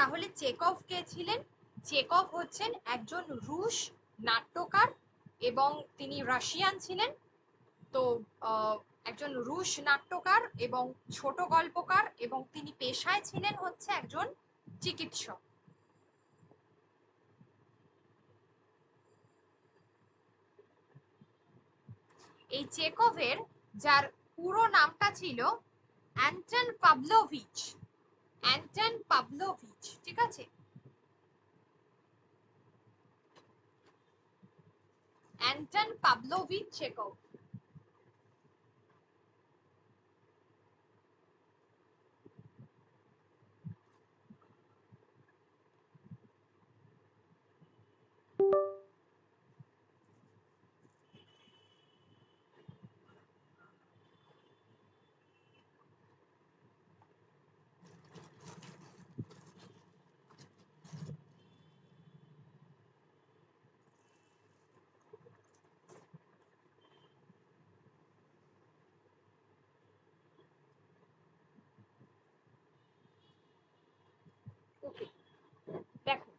তাহলে চেকভ কে ছিলেন? চেকভ হচ্ছেন একজন রুশ নাট্যকার এবং তিনি রাশিয়ান ছিলেন। তো একজন রুশ নাট্যকার এবং ছোট গল্পকার, এবং তিনি পেশায় ছিলেন হচ্ছে একজন চিকিৎসক। এই চেকভের যার পুরো নামটা ছিল অ্যান্টন পাভলোভিচ, অ্যান্টন পাভলোভিচ, ঠিক আছে? Anton Pavlovich Chekhov. ওকে, দেখো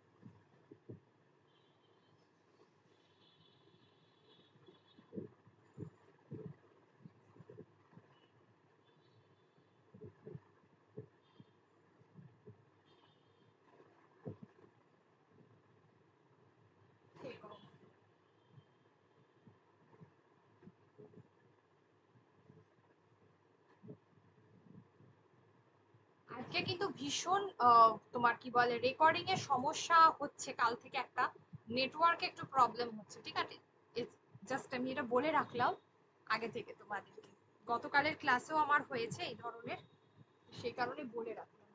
আজকে কিন্তু ভীষণ তোমার কি বলে রেকর্ডিং এর সমস্যা হচ্ছে, কাল থেকে একটা নেটওয়ার্কে একটু প্রবলেম হচ্ছে, ঠিক আছে? জাস্ট আমি এটা বলে রাখলাম আগে থেকে তোমাদেরকে। গতকালের ক্লাসেও আমার হয়েছে এই ধরনের, সেই কারণে বলে রাখলাম।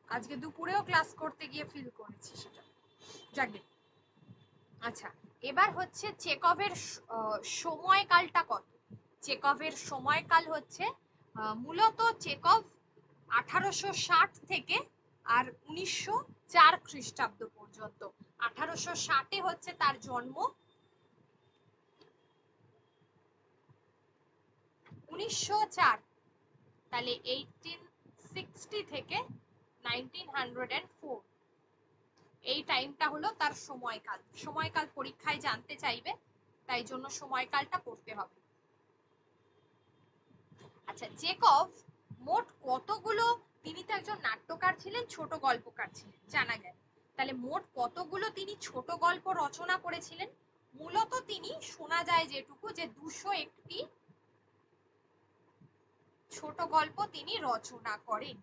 আজকে দুপুরেও ক্লাস করতে গিয়ে ফিল করেছি সেটা। যাকে আচ্ছা, এবার হচ্ছে চেকভের সময়কালটা কত? চেকভের সময়কাল হচ্ছে মূলত চেকভ 1860 থেকে আর 1904 খ্রিস্টাব্দ পর্যন্ত। 1860-এ হচ্ছে তার জন্ম, 1904, তাহলে 1860 থেকে 1904, এই টাইমটা হলো তার সময়কাল। সময়কাল পরীক্ষায় জানতে চাইবে, তাই জন্য সময়কালটা পড়তে হবে। আচ্ছা, চেকভ মোট কতগুলো, তিনি তো একজন নাট্যকার ছিলেন, ছোট গল্পকার ছিলেন জানা গেল, তাহলে মোট কতগুলো তিনি ছোট গল্প রচনা করেছিলেন? মূলত তিনি, শোনা যায় যেটুকু, যে 201টি ছোট গল্প তিনি রচনা করেন।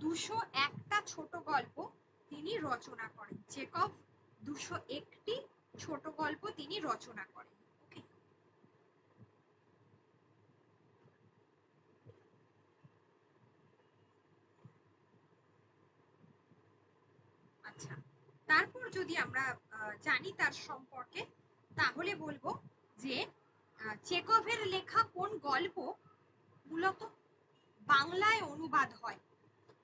201টা ছোট গল্প তিনি রচনা করেন। চেকভ 201টি ছোট গল্প তিনি রচনা করেন। ওকে, আচ্ছা, তারপর যদি আমরা জানি তার সম্পর্কে, তাহলে বলবো যে চেকভের লেখা কোন গল্প মূলত বাংলায় অনুবাদ হয়?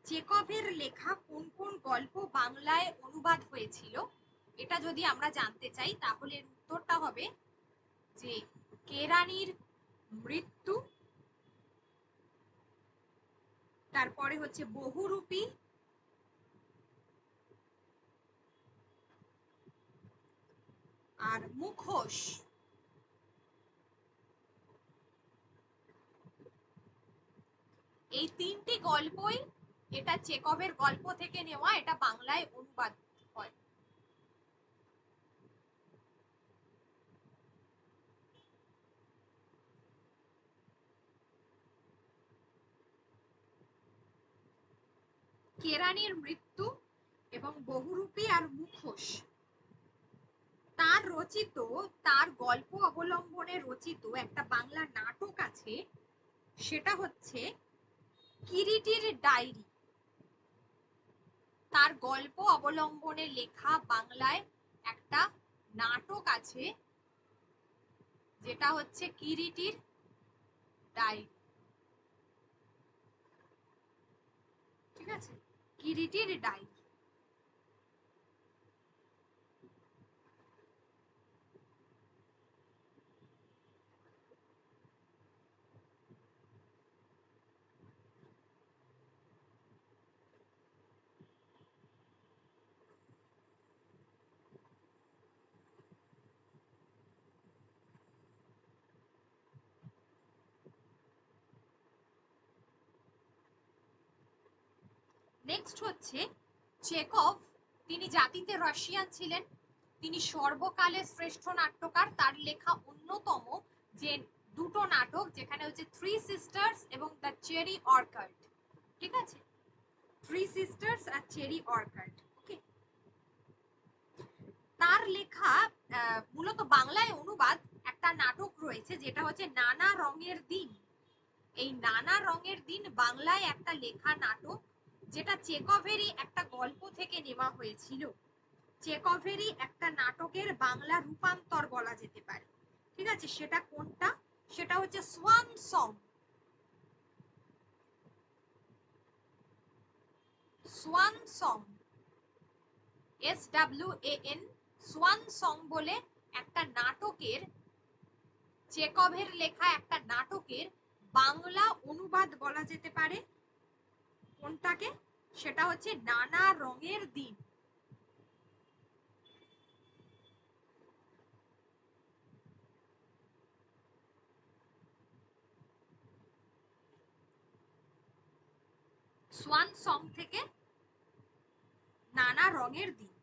চেকভের লেখা কোন কোন গল্প বাংলায় অনুবাদ হয়েছিল, এটা যদি আমরা জানতে চাই, তাহলে এর উত্তরটা হবে যে কেরানির মৃত্যু, তারপরে হচ্ছে বহুরূপী, আর মুখোশ। এই তিনটি গল্পই, এটা চেকভের গল্প থেকে নেওয়া, এটা বাংলায় অনুবাদ হয়। কেরানির মৃত্যু এবং বহুরূপী আর মুখোশ তার রচিত, তার গল্প অবলম্বনে রচিত একটা বাংলা নাটক আছে, সেটা হচ্ছে কিরিটির ডায়েরি। তার গল্প অবলম্বনে লেখা বাংলায় একটা নাটক আছে, যেটা হচ্ছে কিরিটির ডায়েরি, ঠিক আছে? কিরিটির ডায়েরি। নেক্সট হচ্ছে চেকভ। তিনি জাতিতে রাশিয়ান ছিলেন। তিনি সর্বকালের শ্রেষ্ঠ নাট্যকার। তার লেখা অন্যতম যে দুটো নাটক, যেখানে হচ্ছে থ্রি সিস্টার্স এবং দ্য চেরি অর্কার্ড। ঠিক আছে, থ্রি সিস্টার্স আর চেরি অর্কার্ড। ওকে, তার লেখা মূলত বাংলায় অনুবাদ একটা নাটক রয়েছে যেটা হচ্ছে নানা রঙের দিন। এই নানা রঙের দিন বাংলায় একটা লেখা নাটক, যেটা চেকভেরই একটা গল্প থেকে নেওয়া হয়েছিল। চেকভেরই একটা নাটকের বাংলা রূপান্তর বলা যেতে পারে। ঠিক আছে, সেটা কোনটা? সেটা হচ্ছে swan song. Swan song, SWAN, swan song বলে একটা নাটকের, চেকভের লেখা একটা নাটকের বাংলা অনুবাদ বলা যেতে পারে কোনটাকে? সেটা হচ্ছে নানা রঙের দিন। সোয়ান সং থেকে নানা রঙের দিন।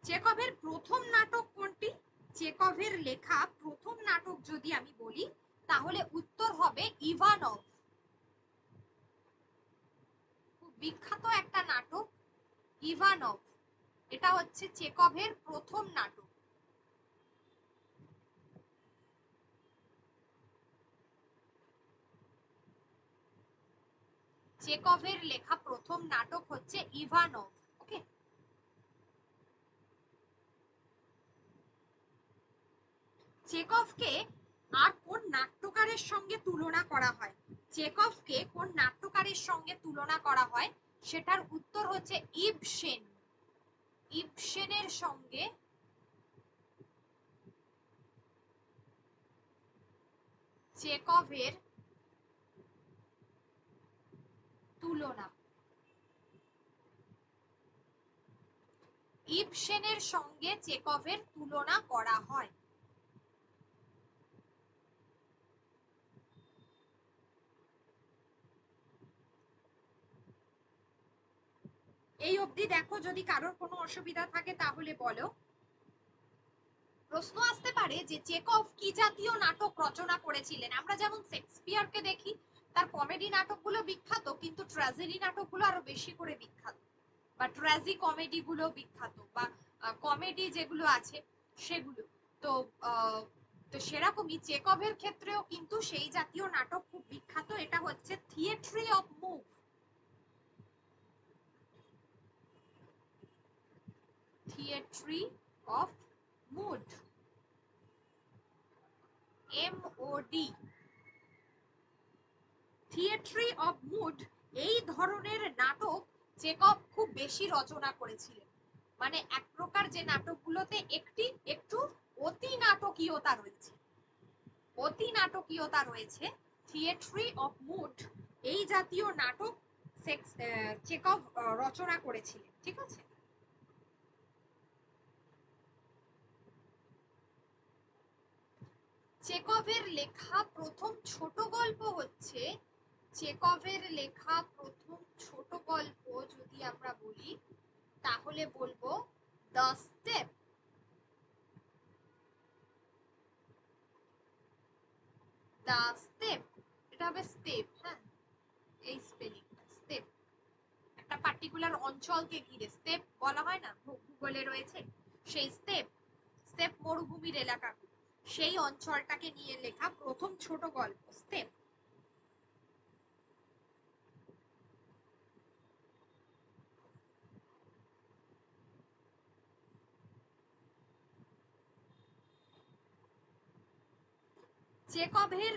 চেকভের প্রথম নাটক কোনটি? চেকভের লেখা প্রথম নাটক যদি আমি বলি, তাহলে উত্তর হবে ইভানভ। খুব বিখ্যাত একটা নাটক ইভানভ। এটা হচ্ছে চেকভের প্রথম নাটক। চেকভের লেখা প্রথম নাটক হচ্ছে ইভানভ। ওকে, চেকভকে আর কোন নাট্যকারের সঙ্গে তুলনা করা হয়? চেকভকে কোন নাট্যকারের সঙ্গে তুলনা করা হয়? সেটার উত্তর হচ্ছে ইবসেন। ইবসেনের সঙ্গে চেকভের তুলনা। ইবসেনের সঙ্গে চেকভের তুলনা করা হয়। এই অবধি দেখো, যদি কারোর কোনো অসুবিধা থাকে তাহলে বলো। প্রশ্ন আসতে পারে যে চেকভ কি জাতীয় নাটক রচনা করেছিলেন? আমরা যেমন শেক্সপিয়ারকে দেখি, তার কমেডি নাটকগুলো বিখ্যাত, কিন্তু ট্র্যাজেডি নাটকগুলো আরো বেশি করে বিখ্যাত, বা ট্র্যাজি কমেডি গুলো বিখ্যাত, বা কমেডি যেগুলো আছে সেগুলো। তো তো সেরকমই চেকভের ক্ষেত্রেও কিন্তু সেই জাতীয় নাটক খুব বিখ্যাত। এটা হচ্ছে theatre of mood. Theatre of mood, MOD। Theatre of mood এই ধরনের নাটক চেকভ খুব বেশি রচনা করেছিলেন। মানে এক প্রকার যে নাটকগুলোতে একটু অতি নাটকীয়তা রয়েছে, অতি নাটকীয়তা রয়েছে, থিয়েট্রি অফ মুড এই জাতীয় নাটক চেকভ রচনা করেছিলেন। ঠিক আছে, চেকভের লেখা প্রথম ছোট গল্প হচ্ছে, চেকভের লেখা প্রথম ছোট গল্প যদি আমরা বলি তাহলে বলবো দ্য স্টেপ। দ্য স্টেপ, এটা হবে স্টেপ। হ্যাঁ, এই স্পেলিং স্টেপ। একটা পার্টিকুলার অঞ্চলকে ঘিরে স্টেপ বলা হয় না, ভূগোলে রয়েছে সেই স্টেপ। স্টেপ মরুভূমির এলাকাগুলো, সেই অঞ্চলটাকে নিয়ে লেখা প্রথম ছোট গল্প স্টেপ। চেকভের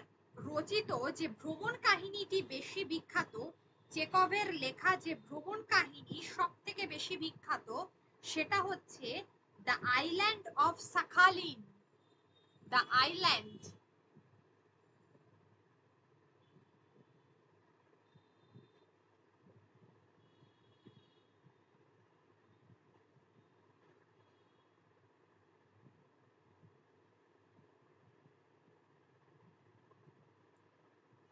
রচিত যে ভ্রমণ কাহিনীটি বেশি বিখ্যাত, চেকভের লেখা যে ভ্রমণ কাহিনী সব থেকে বেশি বিখ্যাত, সেটা হচ্ছে the island of Sakhalin. The island,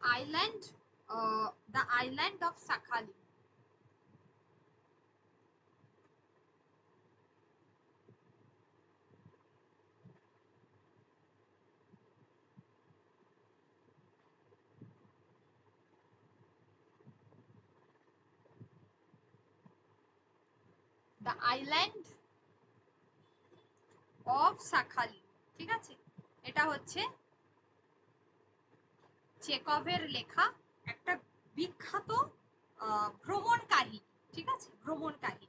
island the island of Sakhalin. The island of Sakhalin, ঠিক আছে? এটা হচ্ছে চেকভের লেখা একটা বিখ্যাত ভ্রমণ কাহিনী, ঠিক আছে? ভ্রমণ কাহিনী।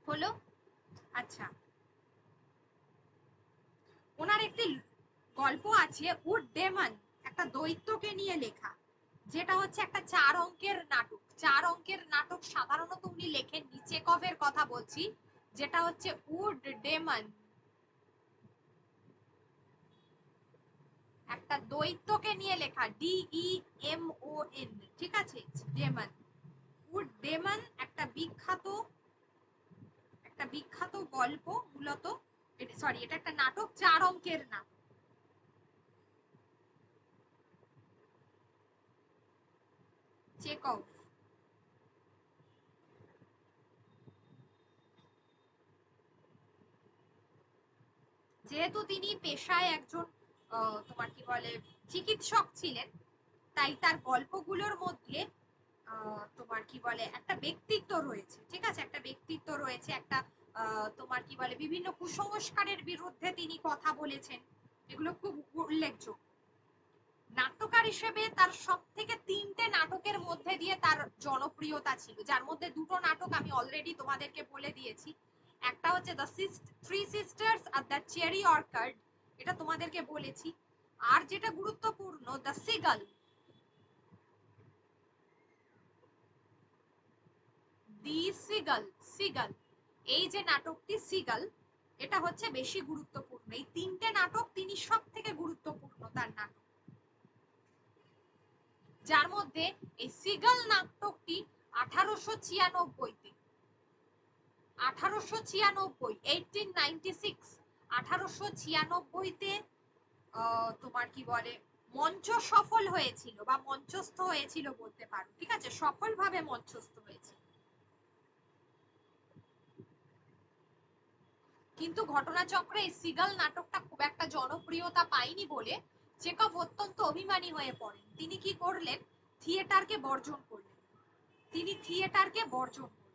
হলো? আচ্ছা, ওনার একটি গল্প আছে উড ডেমন, একটা দৈত্যকে নিয়ে লেখা, যেটা হচ্ছে একটা 4 অঙ্কের নাটক। 4 অঙ্কের নাটক সাধারণত উনি লেখেননি, চেকভের কথা বলছি, যেটা হচ্ছে উড ডেমন, একটা দৈত্যকে নিয়ে লেখা, DEMON, ঠিক আছে? ডেমন, উড ডেমন একটা বিখ্যাত গল্প মূলত, সরি এটা একটা নাটক, 4 অঙ্কের নাটক। চেকভ যেহেতু তিনি পেশায় একজন তোমার কি বলে চিকিৎসক ছিলেন, তাই তার গল্পগুলোর মধ্যে তোমার কি বলে একটা ব্যক্তিত্ব রয়েছে, ঠিক আছে? একটা ব্যক্তিত্ব রয়েছে, একটা তোমার কি বলে বিভিন্ন কুসংস্কারের বিরুদ্ধে তিনি কথা বলেছেন, এগুলো খুব উল্লেখযোগ্য। নাট্যকার হিসেবে তার সব থেকে 3টে নাটকের মধ্যে দিয়ে তার জনপ্রিয়তা ছিল, যার মধ্যে 2টো নাটক আমি অলরেডি তোমাদেরকে বলে দিয়েছি। একটা হচ্ছে দ্য থ্রি সিস্টার্স আর দ্য চেরি অর্কার্ড, এটা তোমাদেরকে বলেছি। আর যেটা গুরুত্বপূর্ণ, the seagull, the seagull, seagull, এই যে নাটকটি সিগাল, এটা হচ্ছে বেশি গুরুত্বপূর্ণ। এই 3টে নাটক তিনি সব থেকে গুরুত্বপূর্ণ তার নাটক, যার মধ্যে এই সিগাল নাটকটি 1896তে, 1896তে তোমার কি বলে মঞ্চ সফল হয়েছিল বা মঞ্চস্থ হয়েছিল বলতে পারো, ঠিক আছে? সফলভাবে মঞ্চস্থ হয়েছিল। কিন্তু ঘটনাচক্রে এই সিগাল নাটকটা খুব একটা জনপ্রিয়তা পায়নি বলে চেকভ অত্যন্ত অভিমানী হয়ে পড়েন। তিনি কি করলেন? থিয়েটারকে বর্জন করলেন, তিনি থিয়েটারকে বর্জন করলেন।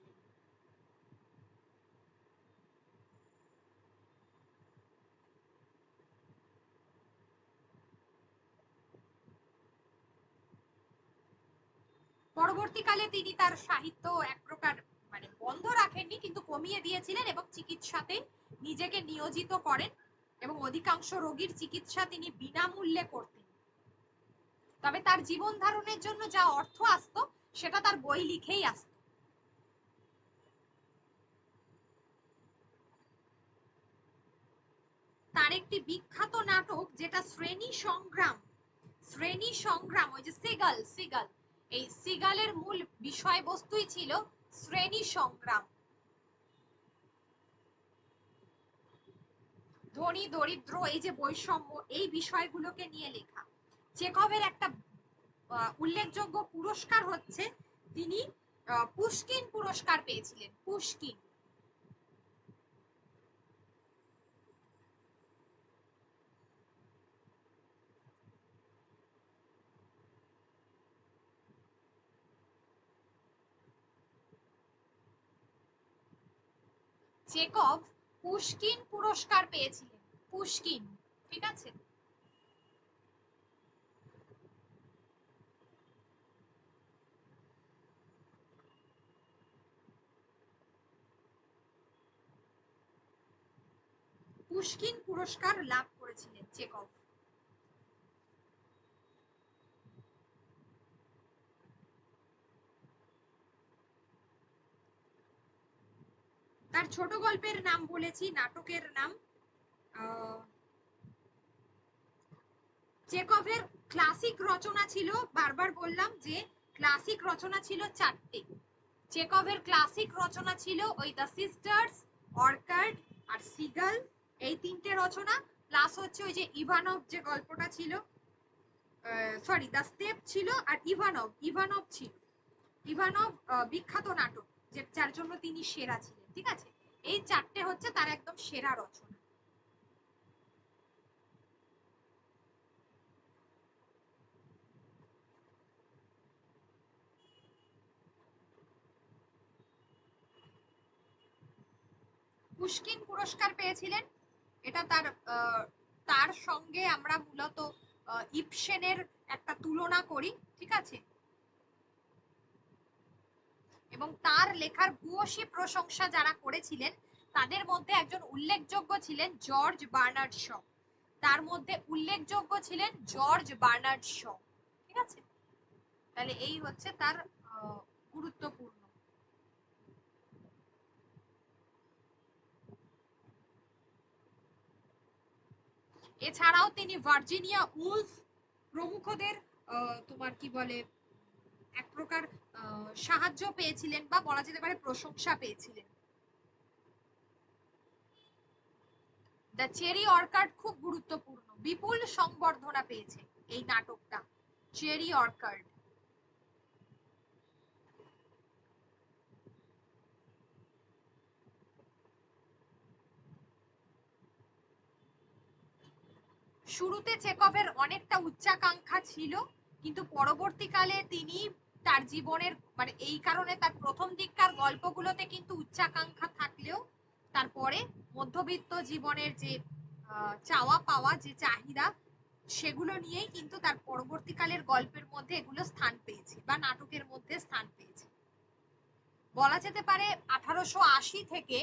পরবর্তীকালে তিনি তার সাহিত্য এক প্রকার মানে বন্ধ রাখেননি, কিন্তু কমিয়ে দিয়েছিলেন এবং চিকিৎসাতে নিজেকে নিয়োজিত করেন, এবং অধিকাংশ রোগীর চিকিৎসা তিনি বিনামূল্যে করতেন। তবে তার জীবন ধারণের জন্য যা অর্থ আসতো সেটা তার বই লিখেই আসতো। তার একটি বিখ্যাত নাটক যেটা শ্রেণী সংগ্রাম, শ্রেণী সংগ্রাম, ওই যে সিগাল, সিগাল, এই সিগালের মূল বিষয়বস্তুই ছিল শ্রেণী সংগ্রাম, ধনী দরিদ্র, এই যে বৈষম্য, এই বিষয়গুলোকে নিয়ে লেখা। চেকভের একটা উল্লেখযোগ্য পুরস্কার হচ্ছে তিনি পুশকিন পুরস্কার পেয়েছিলেন, পুশকিন। চেকভ পুশকিন পুরস্কার পেয়েছিলেন, পুশকিন, ঠিক আছে? পুশকিন পুরস্কার লাভ করেছিলেন চেকভ। তার ছোট গল্পের নাম বলেছি, নাটকের নাম চেকভের ক্লাসিক রচনা ছিল, বারবার বললাম যে ক্লাসিক রচনা ছিল চারটে। চেকভের ক্লাসিক রচনা ছিল ওই দ্য সিস্টার্স, অর্কার্ড আর সিগাল, এই তিনটে রচনা, প্লাস হচ্ছে ওই যে ইভানভ যে গল্পটা ছিল, সরি দ্য স্টেপ ছিল, আর ইভানভ ইভানভ ছিল। ইভানভ বিখ্যাত নাটক, যে যার জন্য তিনি সেরা ছিলেন, ঠিক আছে। এই চারটে হচ্ছে তার একদম সেরা রচনা। পুশকিন পুরস্কার পেয়েছিলেন, এটা তার তার সঙ্গে আমরা মূলত ইবসেনের একটা তুলনা করি, ঠিক আছে। এবং তার লেখার ভূয়সী প্রশংসা যারা করেছিলেন তাদের মধ্যে একজন উল্লেখযোগ্য ছিলেন জর্জ বার্নার্ড শ। তার মধ্যে উল্লেখযোগ্য ছিলেন জর্জ বার্নার্ড শ, ঠিক আছে। তাহলে এই হচ্ছে তার গুরুত্বপূর্ণ। এছাড়াও তিনি ভার্জিনিয়া উলফ প্রমুখদের তোমার কি বলে এক প্রকার সাহায্য পেয়েছিলেন, বা বলা যেতে পারে প্রশংসা পেয়েছিলেন। দ্য চেরি অর্কার্ড খুব গুরুত্বপূর্ণ, বিপুল সংবর্ধনা পেয়েছে এই নাটকটা, চেরি অর্কার্ড। শুরুতে চেকভের অনেকটা উচ্চাকাঙ্ক্ষা ছিল, কিন্তু পরবর্তীকালে তিনি তার জীবনের মানে এই কারণে তার প্রথম দিককার গল্পগুলোতে কিন্তু উচ্চাকাঙ্ক্ষা থাকলেও তারপরে মধ্যবিত্ত জীবনের যে চাওয়া পাওয়া যে চাহিদা, সেগুলো নিয়েই কিন্তু তার পরবর্তীকালের গল্পের মধ্যে এগুলো স্থান পেয়েছে বা নাটকের মধ্যে স্থান পেয়েছে। বলা যেতে পারে 1880 থেকে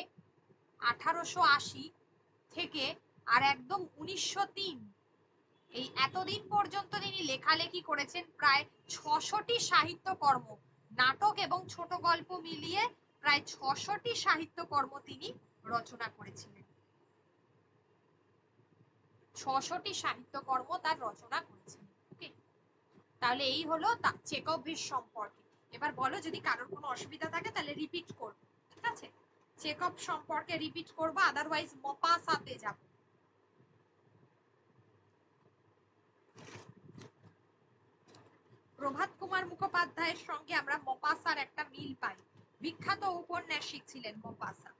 1880 থেকে আর একদম 1903, এই এতদিন পর্যন্ত তিনি লেখালেখি করেছেন প্রায় 600টি সাহিত্যকর্ম, নাটক এবং ছোট গল্প মিলিয়ে প্রায় 600টি সাহিত্যকর্ম তিনি রচনা করেছিলেন। 600টি সাহিত্যকর্ম তার রচনা করেছিলেন। ওকে, তাহলে এই হলো চেকভের সম্পর্কে। এবার বলো যদি কারোর কোনো অসুবিধা থাকে তাহলে রিপিট করব, ঠিক আছে। চেকভ সম্পর্কে রিপিট করব, আদারওয়াইজ মপাসাতে যাব। প্রভাত কুমার মুখোপাধ্যায়ের সঙ্গে আমরা মপাসার একটা মিল পাই, বিখ্যাত ঔপন্যাসিক ছিলেন মপাসা।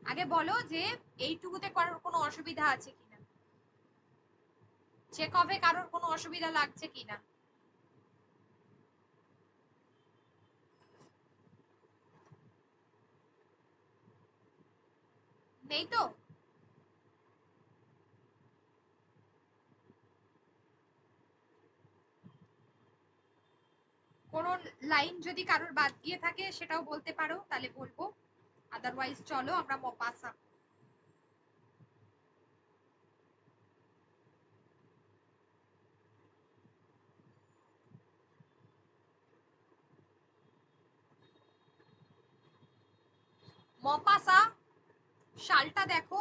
আগে বলো যে এইটুকুতে কারোর কোনো অসুবিধা আছে কিনা, চেকভে কারোর কোনো অসুবিধা লাগছে কিনা। নেই তো? কোন লাইন যদি কারোর বাদ দিয়ে থাকে সেটাও বলতে পারো, তাহলে বলবো, আদারওয়াইজ চলো আমরা মপাসা। মপাসা সালটা দেখো,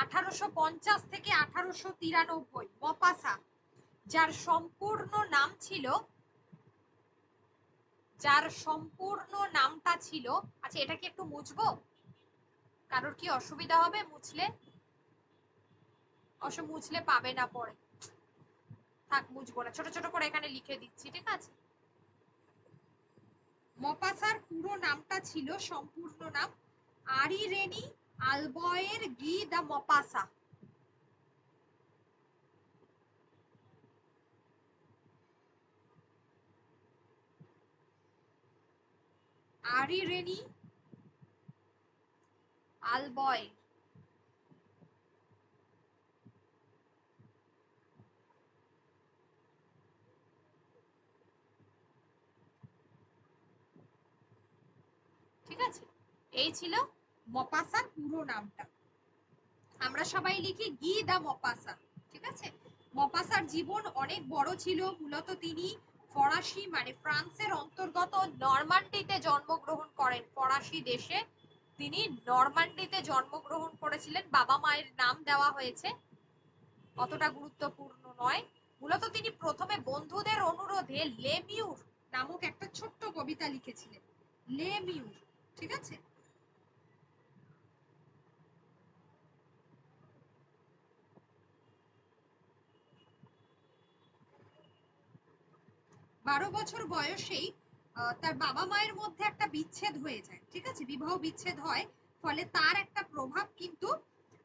1850 থেকে 1893। মপাসা, যার সম্পূর্ণ নাম ছিল, যার সম্পূর্ণ নামটা ছিল, আচ্ছা এটা কি একটু মুছবো, কারোর কি অসুবিধা হবে মুছলে? মুছলে পাবে না পরে, থাক মুছবো না, ছোট ছোট করে এখানে লিখে দিচ্ছি, ঠিক আছে। মপাসার পুরো নামটা ছিল, সম্পূর্ণ নাম আরি রেনি আলবয়ের গি দা মপাসা। আরি রেনি আলবয়, ঠিক আছে। এই ছিল মপাসার পুরো নামটা, আমরা সবাই লিখি গি দা মপাসা, ঠিক আছে। মপাসার জীবন অনেক বড় ছিল, মূলত তিনি ফরাসি মানে ফ্রান্সের অন্তর্গত নরমান্ডিতে জন্মগ্রহণ করেন। ফরাসি দেশে তিনি নরমান্ডিতে জন্মগ্রহণ করেছিলেন। বাবা মায়ের নাম দেওয়া হয়েছে, অতটা গুরুত্বপূর্ণ নয়। মূলত তিনি প্রথমে বন্ধুদের অনুরোধে লেমিউর নামক একটা ছোট্ট কবিতা লিখেছিলেন। লেমিউর, ঠিক আছে। বারো বছর বয়সেই তার বাবা মায়ের মধ্যে একটা বিচ্ছেদ হয়ে যায়, ঠিক আছে, বিবাহ বিচ্ছেদ হয়। ফলে তার একটা প্রভাব কিন্তু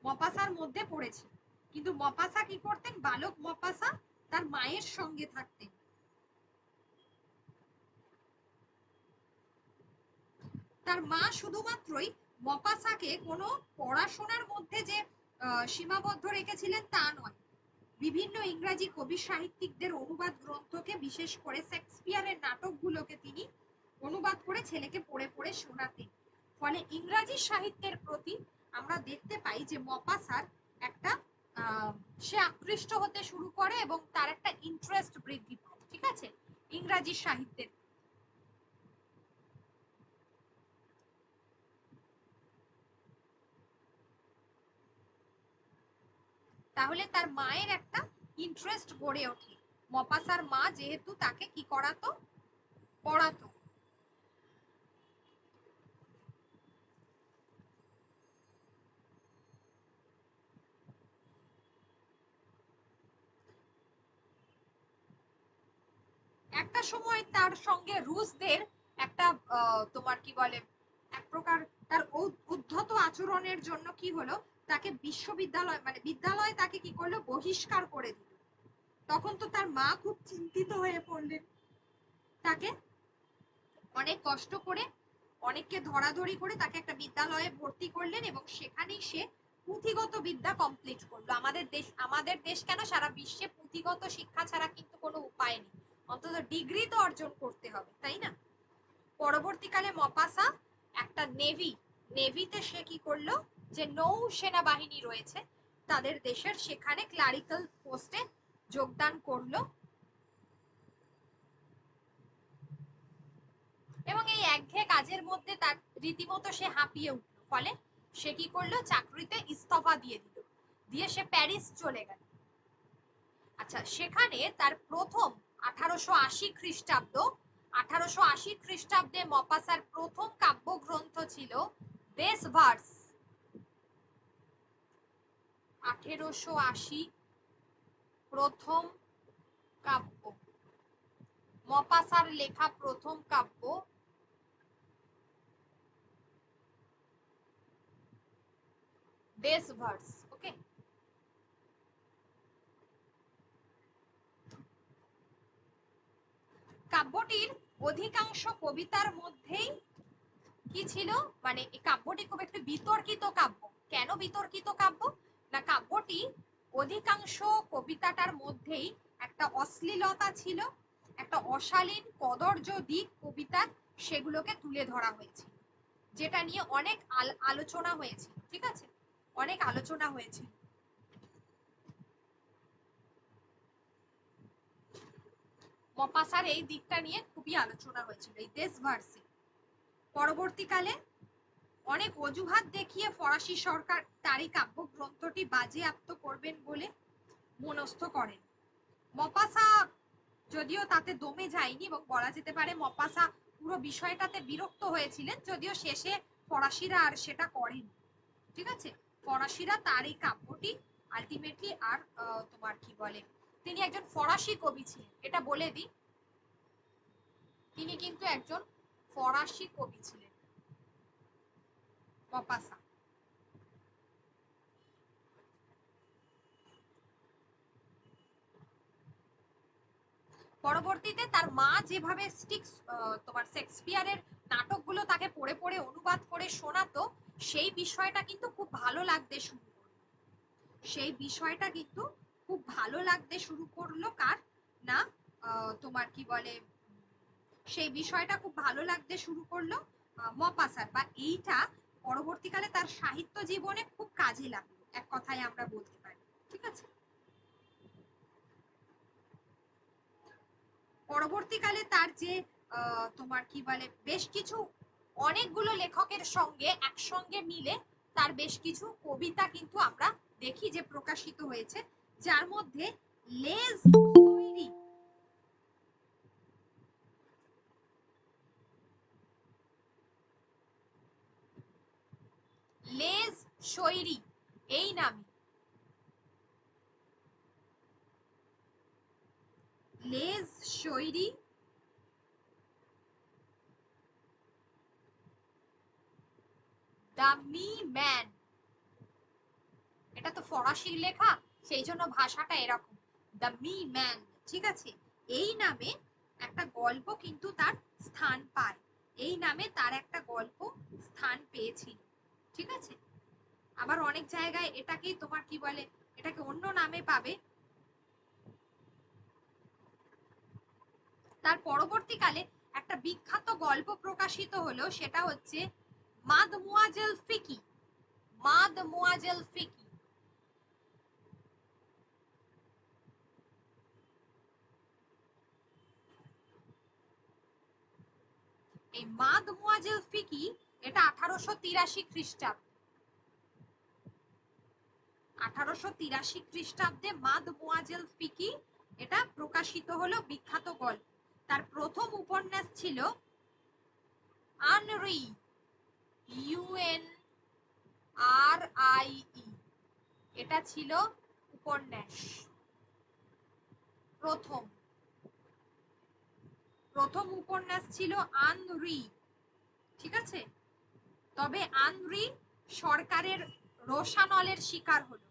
মপাসার মধ্যে পড়েছে। কিন্তু মপাসা কি করতেন? বালক মপাসা তার মায়ের সঙ্গে থাকতেন। তার মা শুধুমাত্রই মপাসাকে কোনো পড়াশোনার মধ্যে যে সীমাবদ্ধ রেখেছিলেন তা নয়, বিভিন্ন ইংরাজি কবি সাহিত্যিকদের অনুবাদ গ্রন্থকে, বিশেষ করে শেক্সপিয়ারের নাটকগুলোকে তিনি অনুবাদ করে ছেলেকে পড়ে পড়ে শোনাতেন। ফলে ইংরাজি সাহিত্যের প্রতি আমরা দেখতে পাই যে মপাসার একটা সে আকৃষ্ট হতে শুরু করে এবং তার একটা ইন্টারেস্ট বৃদ্ধি পায়, ঠিক আছে, ইংরাজি সাহিত্যের। তাহলে তার মায়ের একটা ইন্টারেস্ট গড়ে ওঠে। মপাসার মা যেহেতু তাকে কি করাতো? পড়াতো। একটা সময় তার সঙ্গে রুশদের একটা তোমার কি বলে এক প্রকার তার উদ্ধত আচরণের জন্য কি হলো, তাকে বিশ্ববিদ্যালয় মানে বিদ্যালয় তাকে কি করলো? বহিষ্কার করে দিল। তখন তো তার মা খুব চিন্তিত হয়ে পড়লেন। তাকে অনেক কষ্ট করে, অনেককে ধরাধরি করে তাকে একটা বিদ্যালয়ে ভর্তি করলেন এবং সেখানেই সে পুঁথিগত বিদ্যা কমপ্লিট করলো। আমাদের দেশ কেন, সারা বিশ্বে পুঁথিগত শিক্ষা ছাড়া কিন্তু কোনো উপায় নেই, অন্তত ডিগ্রি তো অর্জন করতে হবে, তাই না? পরবর্তীকালে মপাসা একটা নেভিতে সে কি করলো, যে নৌ সেনাবাহিনী রয়েছে তাদের দেশের, সেখানে ক্লারিক্যাল পোস্টে যোগদান করলো এবং এই একঘেয়ে কাজের মধ্যে তার রীতিমতো সে হাঁপিয়ে উঠলো। ফলে সে কি করলো? চাকরিতে ইস্তফা দিয়ে দিল, দিয়ে সে প্যারিস চলে গেল। আচ্ছা, সেখানে তার প্রথম 1880 খ্রিস্টাব্দ 1880 খ্রিস্টাব্দে মপাসার প্রথম কাব্যগ্রন্থ ছিল দেশ ভার্স। 1880 প্রথম কাব্য, মপাসার লেখা প্রথম কাব্য দেশ ভার্স। ওকে, কাব্যটির অধিকাংশ কবিতার মধ্যেই কি ছিল, মানে এই কাব্যটি খুব একটি বিতর্কিত কাব্য। কেন বিতর্কিত কাব্য? না, কাব্যটি অধিকাংশ কবিতাটার মধ্যেই একটা অশ্লীলতা ছিল, একটা অশালীন কদর্য দিক কবিতার, সেগুলোকে তুলে ধরা হয়েছিল, যেটা নিয়ে অনেক আলোচনা হয়েছিল, ঠিক আছে, অনেক আলোচনা হয়েছিল। মপাসার এই দিকটা নিয়ে খুবই আলোচনা হয়েছিল এই দেশ ভার্সে। পরবর্তীকালে অনেক অজুহাত দেখিয়ে ফরাসি সরকার তার এই কাব্যগ্রন্থটি বাজেয়াপ্ত করবেন বলে মনস্থ করেন। মপাসা যদিও তাতে দমে যায়নি এবং বলা যেতে পারে মপাসা পুরো বিষয়টাতে বিরক্ত হয়েছিলেন, যদিও শেষে ফরাসিরা আর সেটা করেনি, ঠিক আছে। ফরাসিরা তার এই কাব্যটি আলটিমেটলি আর তোমার কি বলে, তিনি একজন ফরাসি কবি ছিলেন, এটা বলে দিই, তিনি কিন্তু একজন ফরাসি কবি ছিলেন মপাসা। পরবর্তীতে তার মা যেভাবে তোমার শেক্সপিয়ারের নাটকগুলো তাকে পড়ে পড়ে অনুবাদ করে শোনাতো, সেই বিষয়টা কিন্তু খুব ভালো লাগতে শুরু করলো। সেই বিষয়টা কিন্তু খুব ভালো লাগতে শুরু করলো কার না, তোমার কি বলে, সেই বিষয়টা খুব ভালো লাগতে শুরু করলো মপাসার, বা এইটা পরবর্তীকালে তার সাহিত্য জীবনে খুব কাজে লাগলো, এক কথায় আমরা বলতে পারি, ঠিক আছে। পরবর্তীকালে তার যে তোমার কি বলে বেশ কিছু অনেকগুলো লেখকের সঙ্গে একসঙ্গে মিলে তার বেশ কিছু কবিতা কিন্তু আমরা দেখি যে প্রকাশিত হয়েছে, যার মধ্যে লেজ তৈরি, লেজ শৈরি এই নামে, লেজ শৈরি, দ্য মি ম্যান, এটা তো ফরাসি লেখা সেই জন্য ভাষাটা এরকম, দ্য মি ম্যান, ঠিক আছে। এই নামে একটা গল্প কিন্তু তার স্থান পায়, এই নামে তার একটা গল্প স্থান পেয়েছিল, ঠিক আছে। আবার অনেক জায়গায় এটাকেই তোমার কি বলে, এটাকে অন্য নামে পাবে। তার পরবর্তীকালে একটা বিখ্যাত গল্প প্রকাশিত হলো, সেটা হচ্ছে মাদমুয়াজেল ফিকি, মাদমুয়াজেল ফিকি। এই মাদমুয়াজেল ফিকি এটা 1883 খ্রিস্টাব্দ, 1883 খ্রিস্টাব্দে মাদমুয়াজেল ফিকি এটা প্রকাশিত হলো, বিখ্যাত গল্প। তার প্রথম উপন্যাস ছিল আনরি, ইউএন আর আই ই, এটা ছিল উপন্যাস, প্রথম প্রথম উপন্যাস ছিল আনরি, ঠিক আছে। তবে আনরি সরকারের রোষানলের শিকার হলো।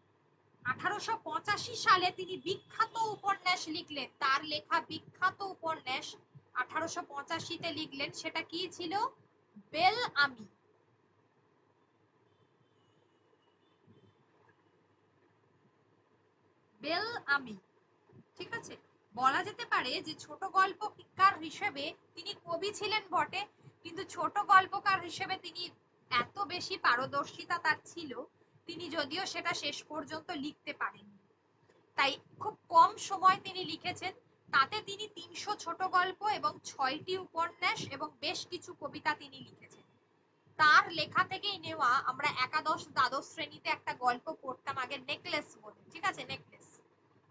1885 সালে তিনি বিখ্যাত উপন্যাস লিখলেন, তার লেখা বিখ্যাত উপন্যাস 1885-তে লিখলেন, সেটা কি ছিল? বেল আমি, বেল আমি, ঠিক আছে। বলা যেতে পারে যে ছোট গল্পকার হিসেবে তিনি কবি ছিলেন বটে, কিন্তু ছোট গল্পকার হিসেবে তিনি এত বেশি পারদর্শিতা তার ছিল, তিনি যদিও সেটা শেষ পর্যন্ত লিখতে পারেননি। তাই খুব কম সময় তিনি লিখেছেন, তাতে তিনি 300 ছোট গল্প এবং 6টি উপন্যাস এবং বেশ কিছু কবিতা তিনি লিখেছেন। তার লেখা থেকেই নেওয়া, আমরা একাদশ দ্বাদশ শ্রেণীতে একটা গল্প পড়তাম আগে, নেকলেস বলে, ঠিক আছে, নেকলেস।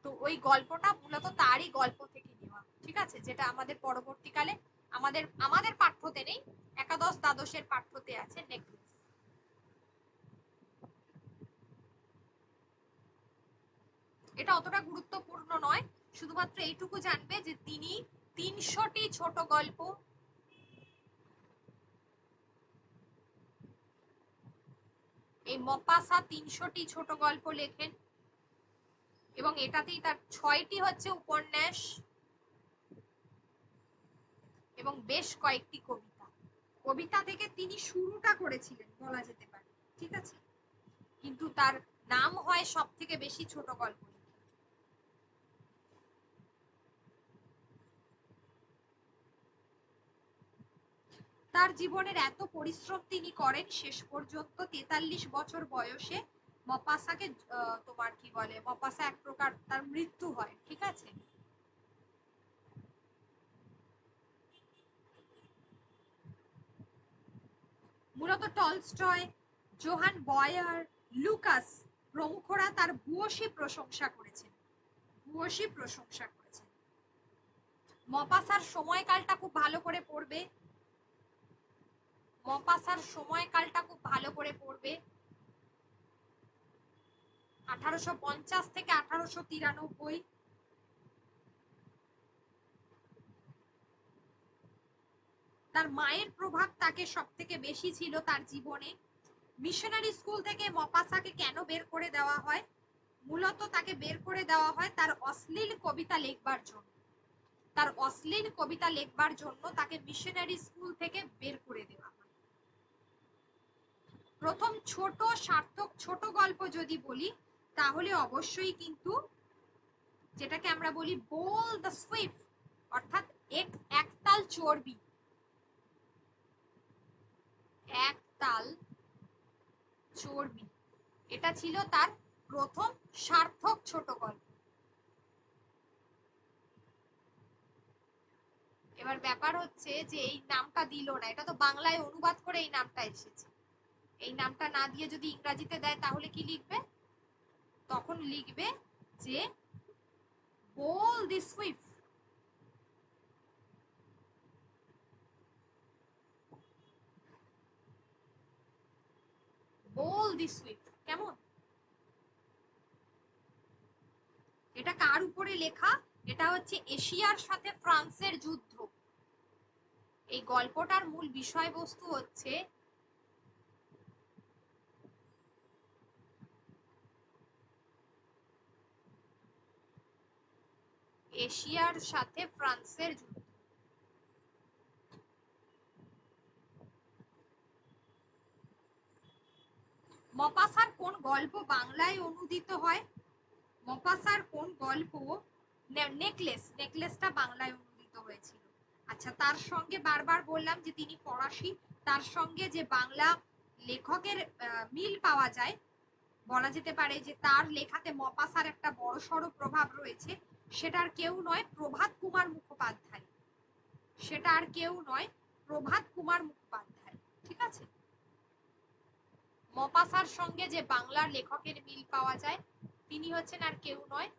তো ওই গল্পটা মূলত তারই গল্প থেকে নেওয়া, ঠিক আছে, যেটা আমাদের পরবর্তীকালে আমাদের আমাদের পাঠ্যতে নেই, একাদশ দ্বাদশের পাঠ্যতে আছে নেকলেস। এটা অতটা গুরুত্বপূর্ণ নয়, শুধুমাত্র এইটুকু জানবে যে তিনি 300টি ছোট গল্প, এই মপাসা 300টি ছোট গল্প লেখেন, এবং এটাতেই তার 6টি হচ্ছে উপন্যাস এবং বেশ কয়েকটি কবিতা। কবিতা থেকে তিনি শুরুটা করেছিলেন বলা যেতে পারে, ঠিক আছে, কিন্তু তার নাম হয় সব থেকে বেশি ছোট গল্প। তার জীবনের এত পরিশ্রম তিনি করেন, শেষ পর্যন্ত 43 বছর বয়সে মপাসাকে তোমার কি বলে, মপাসা এক প্রকার তার মৃত্যু হয়, ঠিক আছে। মূলত টলস্টয়, জোহান বয়ার, লুকাস প্রমুখরা তার ভূয়সী প্রশংসা করেছেন, ভূয়সী প্রশংসা করেছেন। মপাসার সময়কালটা খুব ভালো করে পড়বে, মপাসার সময়কালটা খুব ভালো করে পড়বে, 1850 থেকে 1893। তার মায়ের প্রভাব তাকে সব থেকে বেশি ছিল তার জীবনে। মিশনারি স্কুল থেকে মপাসাকে কেন বের করে দেওয়া হয়? মূলত তাকে বের করে দেওয়া হয় তার অশ্লীল কবিতা লেখবার জন্য, তার অশ্লীল কবিতা লেখবার জন্য তাকে মিশনারি স্কুল থেকে বের করে দেওয়া হয়। প্রথম ছোট সার্থক ছোট গল্প যদি বলি, তাহলে অবশ্যই কিন্তু যেটাকে আমরা বলি বোল দ্য সুইফট, অর্থাৎ একতাল চর্বি, একতাল চর্বি, এটা ছিল তার প্রথম সার্থক ছোট গল্প। এবার ব্যাপার হচ্ছে যে এই নামটা দিল না, এটা তো বাংলায় অনুবাদ করে এই নামটা এসেছে। এই নামটা না দিয়ে যদি ইংরাজিতে দেয় তাহলে কি লিখবে? তখন লিখবে যে বোল দি সুইফট। বোল দি সুইফট কেমন? এটা কার উপরে লেখা? এটা হচ্ছে এশিয়ার সাথে ফ্রান্সের যুদ্ধ। এই গল্পটার মূল বিষয়বস্তু হচ্ছে এশিয়ার সাথে ফ্রান্সের যুদ্ধ। মপাসার কোন গল্প বাংলায় অনুদিত হয়? মপাসার কোন গল্প? নেকলেস, নেকলেসটা বাংলায় অনুদিত হয়েছিল। আচ্ছা, তার সঙ্গে বারবার বললাম যে তিনি ফরাসি, তার সঙ্গে যে বাংলা লেখকের মিল পাওয়া যায়, বলা যেতে পারে যে তার লেখাতে মপাসার একটা বড়সড় প্রভাব রয়েছে। সেটার কেউ নয়, প্রভাত কুমার মুখোপাধ্যায়। সেটা আর কেউ নয়, প্রভাত কুমার মুখোপাধ্যায়। ঠিক আছে? মপাসার সঙ্গে যে বাংলার লেখকের মিল পাওয়া যায় তিনি হচ্ছেন আর কেউ নয়,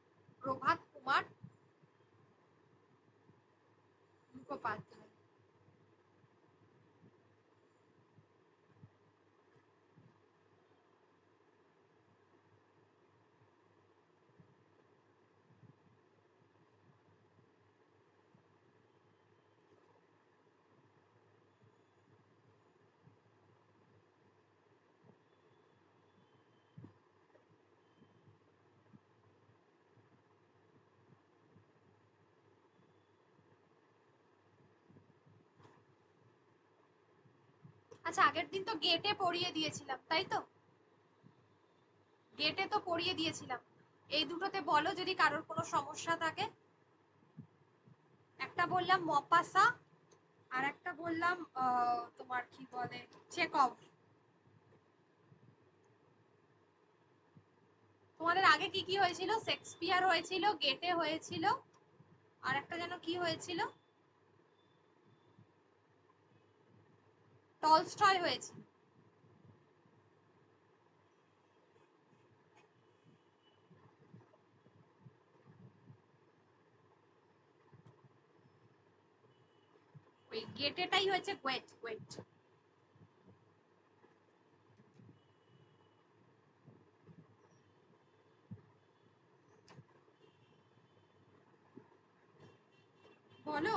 প্রভাত কুমার মুখোপাধ্যায়। আচ্ছা, আগের দিন তো গেটে পড়িয়ে দিয়েছিলাম, তাই তো? গেটে তো পড়িয়ে দিয়েছিলাম। এই দুটোতে বলো যদি কারোর কোনো সমস্যা থাকে। একটা বললাম মপাসা, আর একটা বললাম তোমার কি বলে, চেকভ। তোমাদের আগে কি কি হয়েছিল? শেক্সপিয়ার হয়েছিল, গেটে হয়েছিল, আর একটা যেন কি হয়েছিল, টলস্টয় হয়েছিল। ওই গেটেটাই হয়েছে গোয়েট, গোয়েট। বলো।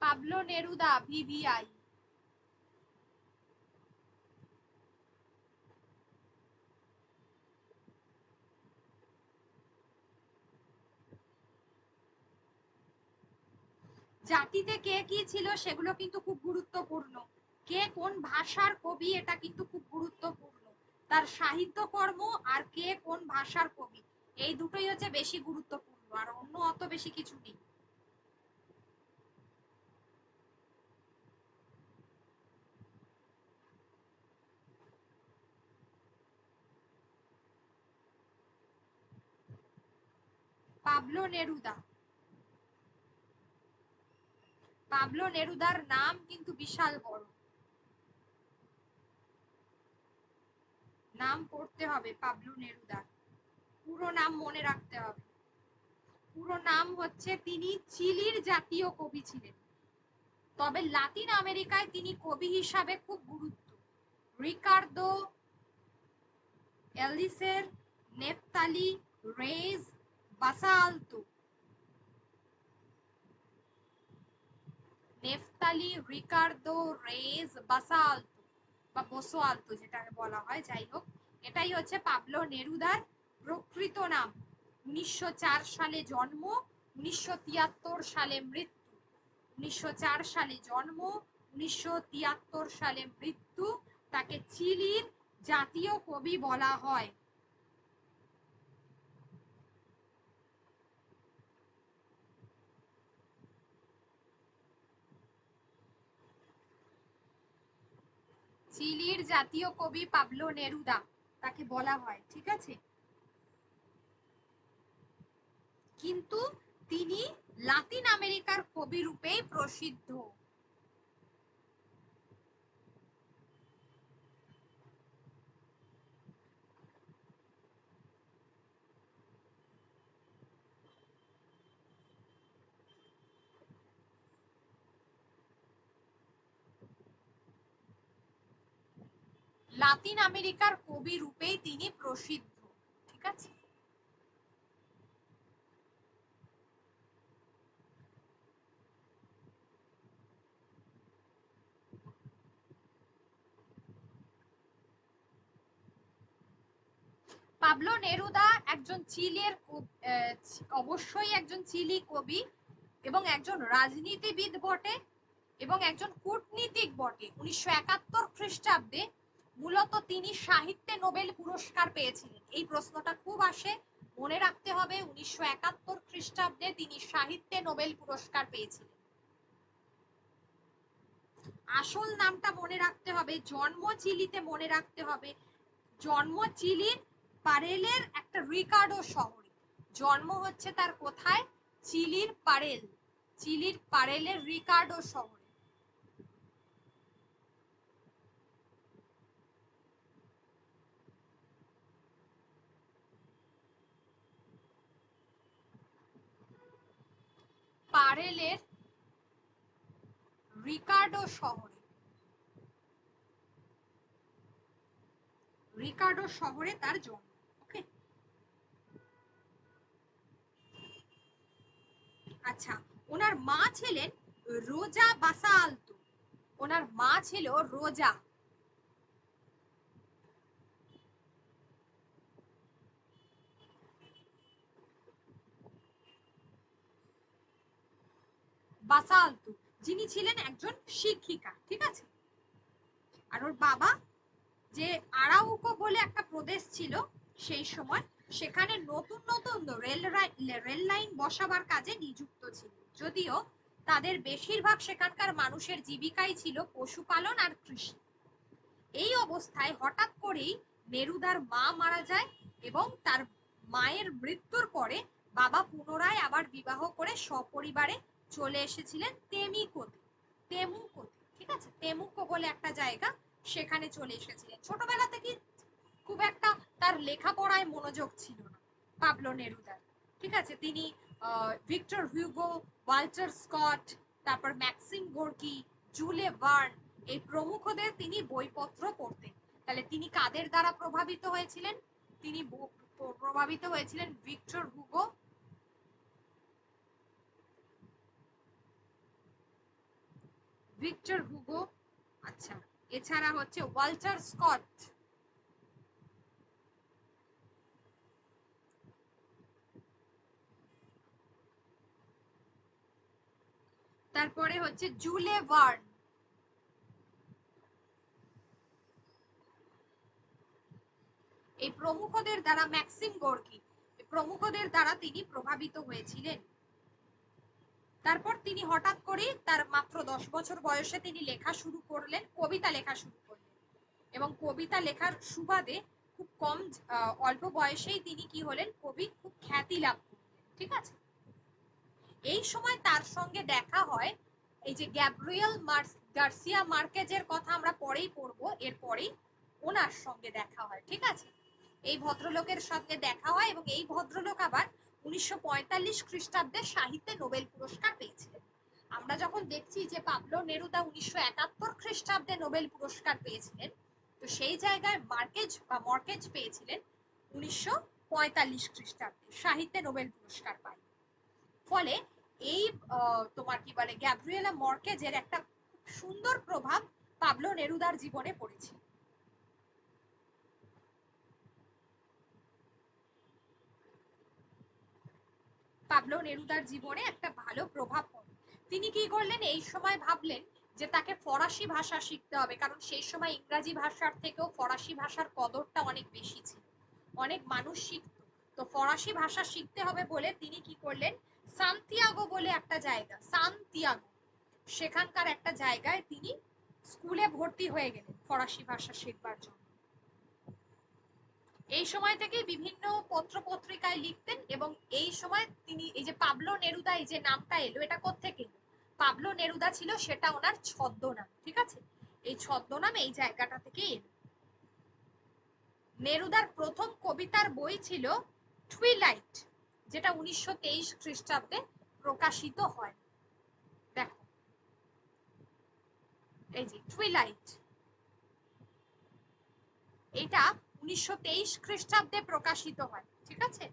Pablo Neruda, VVI. জাতিতে কে কি ছিল সেগুলো কিন্তু খুব গুরুত্বপূর্ণ। কে কোন ভাষার কবি এটা কিন্তু খুব গুরুত্বপূর্ণ। তার সাহিত্যকর্ম আর কে কোন ভাষার কবি, এই দুটোই হচ্ছে বেশি গুরুত্বপূর্ণ, আর অন্য অত বেশি কিছু নেই। Pablo Neruda. পাবলো নেরুদার নাম কিন্তু বিশাল বড়। নাম পড়তে হবে পাবলো নেরুদার, পুরো নাম মনে রাখতে হবে। পুরো নাম হচ্ছে, তিনি চিলির জাতীয় কবি ছিলেন, তবে লাতিন আমেরিকায় তিনি কবি হিসাবে খুব গুরুত্ব। Ricardo Eliecer, Neftali Reyes Basoalto. Neftali Ricardo Reyes Basoalto বা বসোয়ালতো যেটাকে বলা হয়, যাই হোক, এটাই হচ্ছে পাবলো নেরুদার প্রকৃত নাম। 1904 সালে জন্ম, 1973 সালে মৃত্যু। 1904 সালে জন্ম, 1973 সালে মৃত্যু। তাকে চিলির জাতীয় কবি বলা হয়। চিলির জাতীয় কবি পাবলো নেরুদা তাকে বলা হয়, ঠিক আছে। কিন্তু তিনি লাতিন আমেরিকার কবি রূপেই প্রসিদ্ধ। লাতিন আমেরিকার কবি রূপেই তিনি প্রসিদ্ধ, ঠিক আছে। পাবলো নেরুদা একজন চিলের অবশ্যই একজন চিলি কবি এবং একজন রাজনীতিবিদ বটে এবং একজন কূটনীতিক বটে। 1971 খ্রিস্টাব্দে মূলত তিনি সাহিত্যে নোবেল পুরস্কার পেয়েছিলেন। এই প্রশ্নটা খুব আসে, মনে রাখতে হবে 1971 খ্রিস্টাব্দে তিনি সাহিত্যে নোবেল পুরস্কার পেয়েছিলেন। আসল নামটা মনে রাখতে হবে, জন্ম চিলিতে মনে রাখতে হবে, জন্ম চিলির পারেলের একটা রিকার্ডো শহরে। জন্ম হচ্ছে তার কোথায়? চিলির পারেল, চিলির পারেলের রিকার্ডো শহরে। পারেলের রিকার্ডো শহরে, রিকার্ডো শহরে তার জন্ম। ওকে, আচ্ছা। ওনার মা ছিলেন রোজা বাসালতো, ওনার মা ছিল রোজা বাসালতো, যিনি ছিলেন একজন শিক্ষিকা, ঠিক আছে। আর ওর বাবা, যে আরাউকো বলে একটা প্রদেশ ছিল সেই সময়, সেখানে নতুন নতুন রেল লাইন বসাবার কাজে নিযুক্ত ছিল। যদিও তাদের বেশিরভাগ সেখানকার মানুষের জীবিকাই ছিল পশুপালন আর কৃষি। এই অবস্থায় হঠাৎ করেই নেরুদার মা মারা যায় এবং তার মায়ের মৃত্যুর পরে বাবা পুনরায় আবার বিবাহ করে সপরিবারে চলে এসেছিলেন তেমিকোতে, তেমুকোতে, ঠিক আছে। তেমুকো বলে একটা জায়গা, সেখানে চলে এসেছিলেন। ছোটবেলা থেকে খুব একটা তার লেখাপড়ায় মনোযোগ ছিল না পাবলো নেরুদার, ঠিক আছে। তিনি ভিক্টর হিউগো, ওয়াল্টার স্কট, তারপর ম্যাক্সিম গোর্কি, জুলে ভার্ন, এই প্রমুখদের তিনি বইপত্র পড়তেন। তাহলে তিনি কাদের দ্বারা প্রভাবিত হয়েছিলেন? তিনি প্রভাবিত হয়েছিলেন ভিক্টর হুগো, ভিক্টর হুগো, আচ্ছা, এছাড়া হচ্ছে ওয়াল্টার স্কট, তারপরে হচ্ছে জুলে ভার্ন, এই প্রমুখদের দ্বারা, ম্যাক্সিম গোর্কি, প্রমুখদের দ্বারা তিনি প্রভাবিত হয়েছিলেন। তারপর তিনি হঠাৎ করে তার মাত্র 10 বছর বয়সে তিনি লেখা শুরু করলেন, কবিতা লেখা শুরু করলেন এবং কবিতা লেখার সুবাদে খুব কম অল্প বয়সেই তিনি কি হলেন? কবি, খুব খ্যাতি লাভ করলেন, ঠিক আছে। এই সময় তার সঙ্গে দেখা হয় এই যে গ্যাব্রিয়েল গার্সিয়া মার্কেজের কথা আমরা পরেই পড়বো, এরপরেই ওনার সঙ্গে দেখা হয়, ঠিক আছে। এই ভদ্রলোকের সঙ্গে দেখা হয় এবং এই ভদ্রলোক আবার 1945 খ্রিস্টাব্দে সাহিত্যে নোবেল পুরস্কার পেয়েছিলেন। আমরা যখন দেখছি যে পাবলো নেরুদা 1971 খ্রিস্টাব্দে নোবেল পুরস্কার পেয়েছিলেন, তো সেই জায়গায় মার্কেজ বা মর্কেজ পেয়েছিলেন 1945 খ্রিস্টাব্দে সাহিত্যে নোবেল পুরস্কার পায়। ফলে এই তোমার কি বলে গ্যাব্রিয়েলা মর্কেজের একটা সুন্দর প্রভাব পাবলো নেরুদার জীবনে পড়েছে। পাবলো নেরুদার জীবনে একটা ভালো প্রভাব পড়ে। তিনি কি করলেন? এই সময় ভাবলেন যে তাকে ফরাসি ভাষা শিখতে হবে, কারণ সেই সময় ইংরাজি ভাষার থেকেও ফরাসি ভাষার কদরটা অনেক বেশি ছিল, অনেক মানুষ শিখত। তো ফরাসি ভাষা শিখতে হবে বলে তিনি কি করলেন? সান্তিয়াগো বলে একটা জায়গা, সান্তিয়াগো, সেখানকার একটা জায়গায় তিনি স্কুলে ভর্তি হয়ে গেলেন ফরাসি ভাষা শিখবার জন্য। এই সময় থেকে বিভিন্ন পত্র পত্রিকায় লিখতেন এবং এই সময় তিনি এই যে পাবলো নেরুদা এই যে নামটা এলো এটা কোত্থেকে এলো? পাবলো নেরুদা ছিল সেটা ওনার ছদ্মনাম, ঠিক আছে? এই ছদ্মনাম এই জায়গাটা থেকে এলো। নেরুদার প্রথম কবিতার বই ছিল টুইলাইট, যেটা 1923 খ্রিস্টাব্দে প্রকাশিত হয়। দেখো এই যে টুইলাইট, এটা 1923 খ্রিস্টাব্দে প্রকাশিত হয়, ঠিক আছে?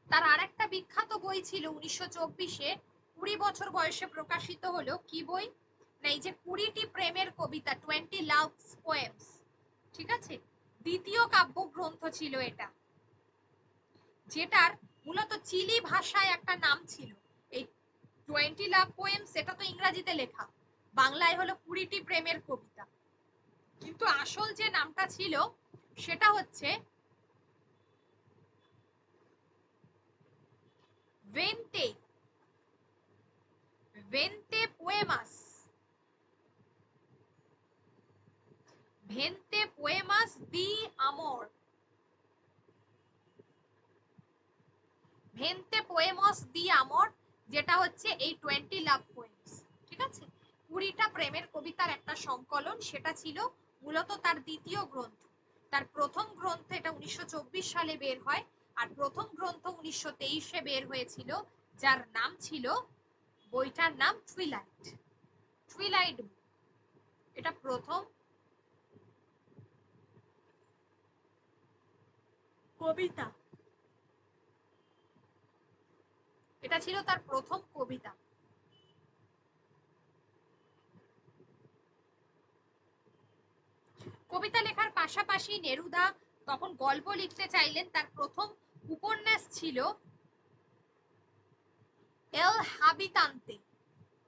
তার আরেকটা বিখ্যাত বই ছিল 1924-এ 20 বছর বয়সে প্রকাশিত হলো, কি বই না এই যে 20টি প্রেমের কবিতা, 20 লাভ পোয়েমস, ঠিক আছে? দ্বিতীয় কাব্যগ্রন্থ ছিল এটা, যেটার মূলত চিলি ভাষায় একটা নাম ছিল। এই 20 লাভ পোয়েমস এটা তো ইংরেজিতে লেখা, বাংলায় হলো 20টি প্রেমের কবিতা, কিন্তু আসল যে নামটা ছিল সেটা হচ্ছে ভেন্তে ভেন্তে পোয়েমাস, ভেন্তে পোয়েমাস দি আমর, ভেন্তে পোয়েমাস দি আমর, যেটা হচ্ছে এই 20 লাভ পোয়েমস, ঠিক আছে? 20টা প্রেমের কবিতার একটা সংকলন, সেটা ছিল মূলত তার দ্বিতীয় গ্রন্থ। তার প্রথম গ্রন্থ এটা 1924 সালে বের হয়, আর প্রথম গ্রন্থ 1923-এ বের হয়েছিল, যার নাম ছিল, বইটার নাম টুইলাইট। টুইলাইট এটা প্রথম কবিতা, এটা ছিল তার প্রথম কবিতা। কবিতা লেখার পাশাপাশি নেরুদা তখন গল্প লিখতে চাইলেন। তার প্রথম উপন্যাস ছিল এল হাবিতান্তে,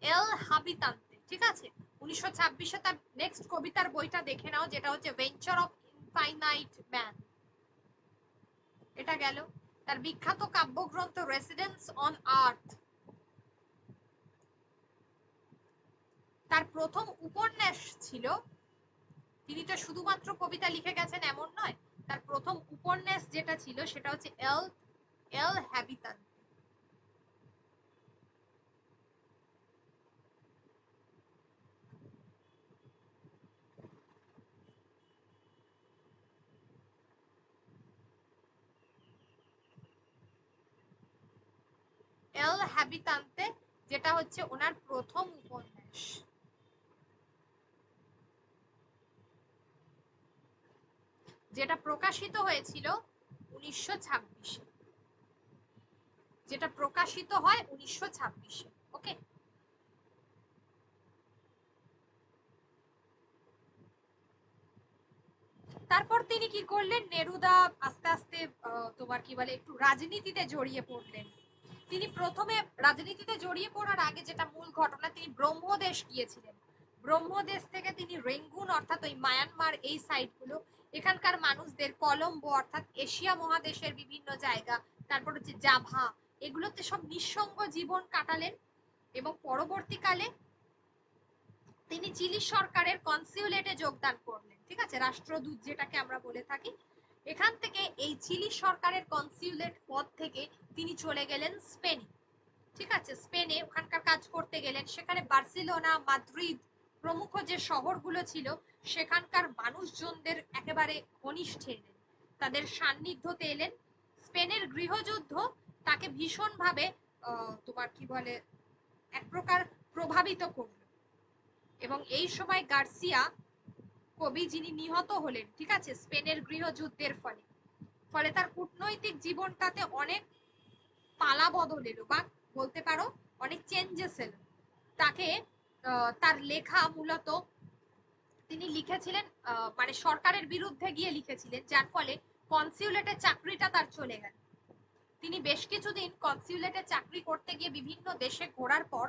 এল হাবিতান্তে, ঠিক আছে? 1926-এ তার নেক্সট কবিতার বইটা দেখে নাও, যেটা হচ্ছে ভেঞ্চার অফ ইনফাইনাইট ম্যান, এটা গেল। তার বিখ্যাত কাব্যগ্রন্থ রেসিডেন্স অন আর্থ। তার প্রথম উপন্যাস ছিল, তিনি তো শুধুমাত্র কবিতা লিখে গেছেন এমন নয়, তার প্রথম উপন্যাস যেটা ছিল সেটা হচ্ছে এল এল হ্যাবিতান্তে। এল হ্যাবিতান্তে, যেটা হচ্ছে ওনার প্রথম উপন্যাস, যেটা প্রকাশিত হয়েছিল 1926-এ, যেটা প্রকাশিত হয় 1926-এ। ওকে, তারপর তিনি কি করলেন, নেরুদা আস্তে আস্তে তোমার কি বলে একটু রাজনীতিতে জড়িয়ে পড়লেন। তিনি প্রথমে রাজনীতিতে জড়িয়ে পড়ার আগে যেটা মূল ঘটনা, তিনি ব্রহ্মদেশ গিয়েছিলেন। ব্রহ্মদেশ থেকে তিনি রেঙ্গুন অর্থাৎ ওই মায়ানমার এই সাইডগুলো, এখানকার মানুষদের, কলম্বো অর্থাৎ এশিয়া মহাদেশের বিভিন্ন জায়গা, তারপর হচ্ছে জাভা, এগুলোতে সব নিঃসঙ্গ জীবন কাটালেন। এবং পরবর্তীকালে তিনি চিলি সরকারের কনসিউলেটে যোগদান করলেন, ঠিক আছে, রাষ্ট্রদূত যেটাকে আমরা বলে থাকি। এখান থেকে এই চিলি সরকারের কনসিউলেট পদ থেকে তিনি চলে গেলেন স্পেনে, ঠিক আছে? স্পেনে ওখানকার কাজ করতে গেলেন। সেখানে বার্সেলোনা, মাদ্রিদ প্রমুখ যে শহরগুলো ছিল সেখানকার মানুষজনদের একেবারে ঘনিষ্ঠে এলেন, তাদের সান্নিধ্যতে এলেন। স্পেনের গৃহযুদ্ধ তাকে ভীষণভাবে তোমার কি বলে এক প্রকার প্রভাবিত করল। এবং এই সময় গার্সিয়া কবি যিনি নিহত হলেন, ঠিক আছে, স্পেনের গৃহযুদ্ধের ফলে, ফলে তার কূটনৈতিক জীবনটাতে অনেক পালা বদল এলো, বা বলতে পারো অনেক চেঞ্জেস এলো। তাকে তার লেখা মূলত তিনি লিখেছিলেন মানে সরকারের বিরুদ্ধে গিয়ে লিখেছিলেন, যার ফলে কনসিউলেটের চাকরিটা তার চলে গেল। তিনি বেশ কিছুদিন কনসিউলেটে চাকরি করতে গিয়ে বিভিন্ন দেশে ঘোরার পর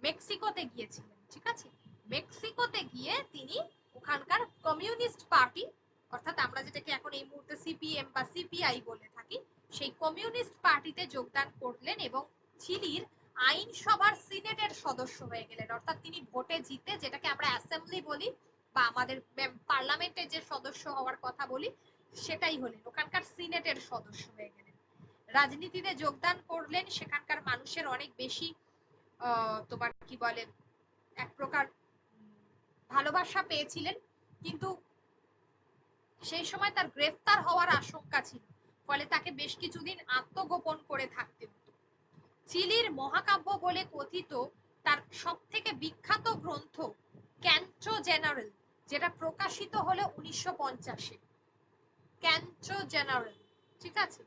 মেক্সিকোতে গিয়েছিলেন, ঠিক আছে? মেক্সিকোতে গিয়ে তিনি ওখানকার কমিউনিস্ট পার্টি, অর্থাৎ আমরা যেটাকে এখন এই মুহূর্তে সিপিএম বা সিপিআই বলে থাকি, সেই কমিউনিস্ট পার্টিতে যোগদান করলেন এবং চিলির আইনসভার সিনেটের সদস্য হয়ে গেলেন, অর্থাৎ তিনি ভোটে জিতে, যেটাকে আমরা অ্যাসেম্বলি বলি বা আমাদের পার্লামেন্টের যে সদস্য হওয়ার কথা বলি, সেটাই হলেন, ওখানকার সিনেটের সদস্য হয়ে গেলেন। রাজনীতিতে যোগদান করলেন, সেখানকার মানুষের অনেক বেশি তোমার কি বলে এক প্রকার ভালোবাসা পেয়েছিলেন, কিন্তু সেই সময় তার গ্রেফতার হওয়ার আশঙ্কা ছিল, ফলে তাকে বেশ কিছুদিন আত্মগোপন করে থাকতে হতো। চিলির মহাকাব্য বলে কথিত তার সবথেকে বিখ্যাত গ্রন্থ ক্যান্টো জেনারেল, যেটা প্রকাশিত হলো 1950-এ। ক্যান্টো জেনারেল, ঠিক আছে।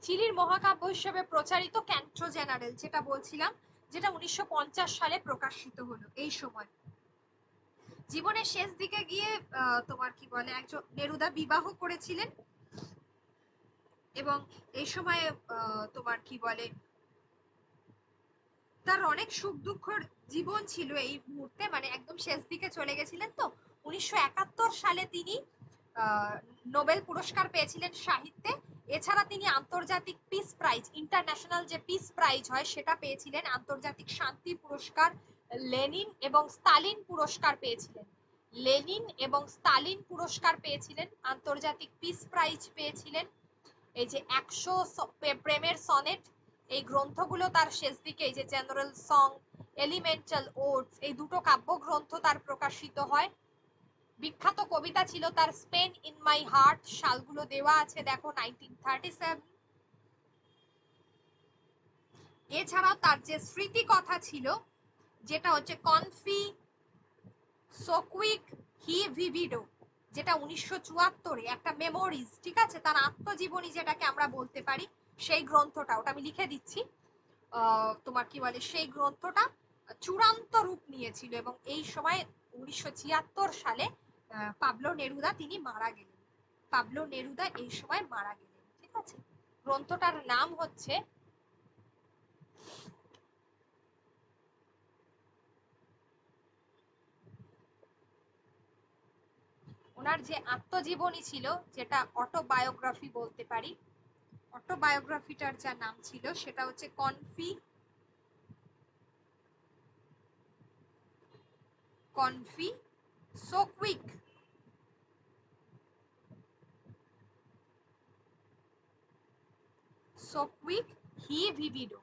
চিলির মহাকাব্য হিসেবে প্রচারিত ক্যান্টো জেনারেল, যেটা বলছিলাম, যেটা 1950 সালে প্রকাশিত হলো। এই সময় জীবনের শেষ দিকে গিয়ে তোমার কি বলে একজন নেরুদা বিবাহ করেছিলেন, এবং এই সময় তোমার কি বলে তার অনেক সুখ দুঃখের জীবন ছিল এই মুহূর্তে, মানে একদম শেষ দিকে চলে গেছিলেন। তো 1971 সালে তিনি নোবেল পুরস্কার পেয়েছিলেন সাহিত্যে। এছাড়া তিনি আন্তর্জাতিক পিস প্রাইজ, ইন্টারন্যাশনাল যে পিস প্রাইজ হয় সেটা পেয়েছিলেন, আন্তর্জাতিক শান্তি পুরস্কার, লেনিন এবং স্তালিন পুরস্কার পেয়েছিলেন। লেনিন এবং স্তালিন পুরস্কার পেয়েছিলেন, আন্তর্জাতিক পিস প্রাইজ পেয়েছিলেন। এই যে 100 প্রেমের সনেট, এই গ্রন্থগুলো তার শেষ দিকে, এই যে জেনারেল সং, এলিমেন্টাল ওডস, এই দুটো কাব্যগ্রন্থ তার প্রকাশিত হয়। বিখ্যাত কবিতা ছিল তার স্পেন ইন মাই হার্ট, সালগুলো দেওয়া আছে দেখো, 1937। এছাড়া তার যে স্মৃতি কথা ছিল, যেটা হচ্ছে কনফি সোকুইক হি ভিভিডো, যেটা 1974-এ একটা মেমোরিজ, ঠিক আছে, তার আত্মজীবনী যেটাকে আমরা বলতে পারি, সেই গ্রন্থটা, ওটা আমি লিখে দিচ্ছি, তোমার কি বলে সেই গ্রন্থটা চূড়ান্ত রূপ নিয়েছিল, এবং এই সময় 1976 সালে পাবলো নেরুদা তিনি মারা গেলেন। পাবলো নেরুদা এই সময় মারা গেলেন, ঠিক আছে। গ্রন্থটার নাম হচ্ছে ওনার যে আত্মজীবনী ছিল, যেটা অটোবায়োগ্রাফি বলতে পারি, অটোবায়োগ্রাফিটার যা নাম ছিল সেটা হচ্ছে কনফি সোকুইক সোকুইক হি ভিভিডো।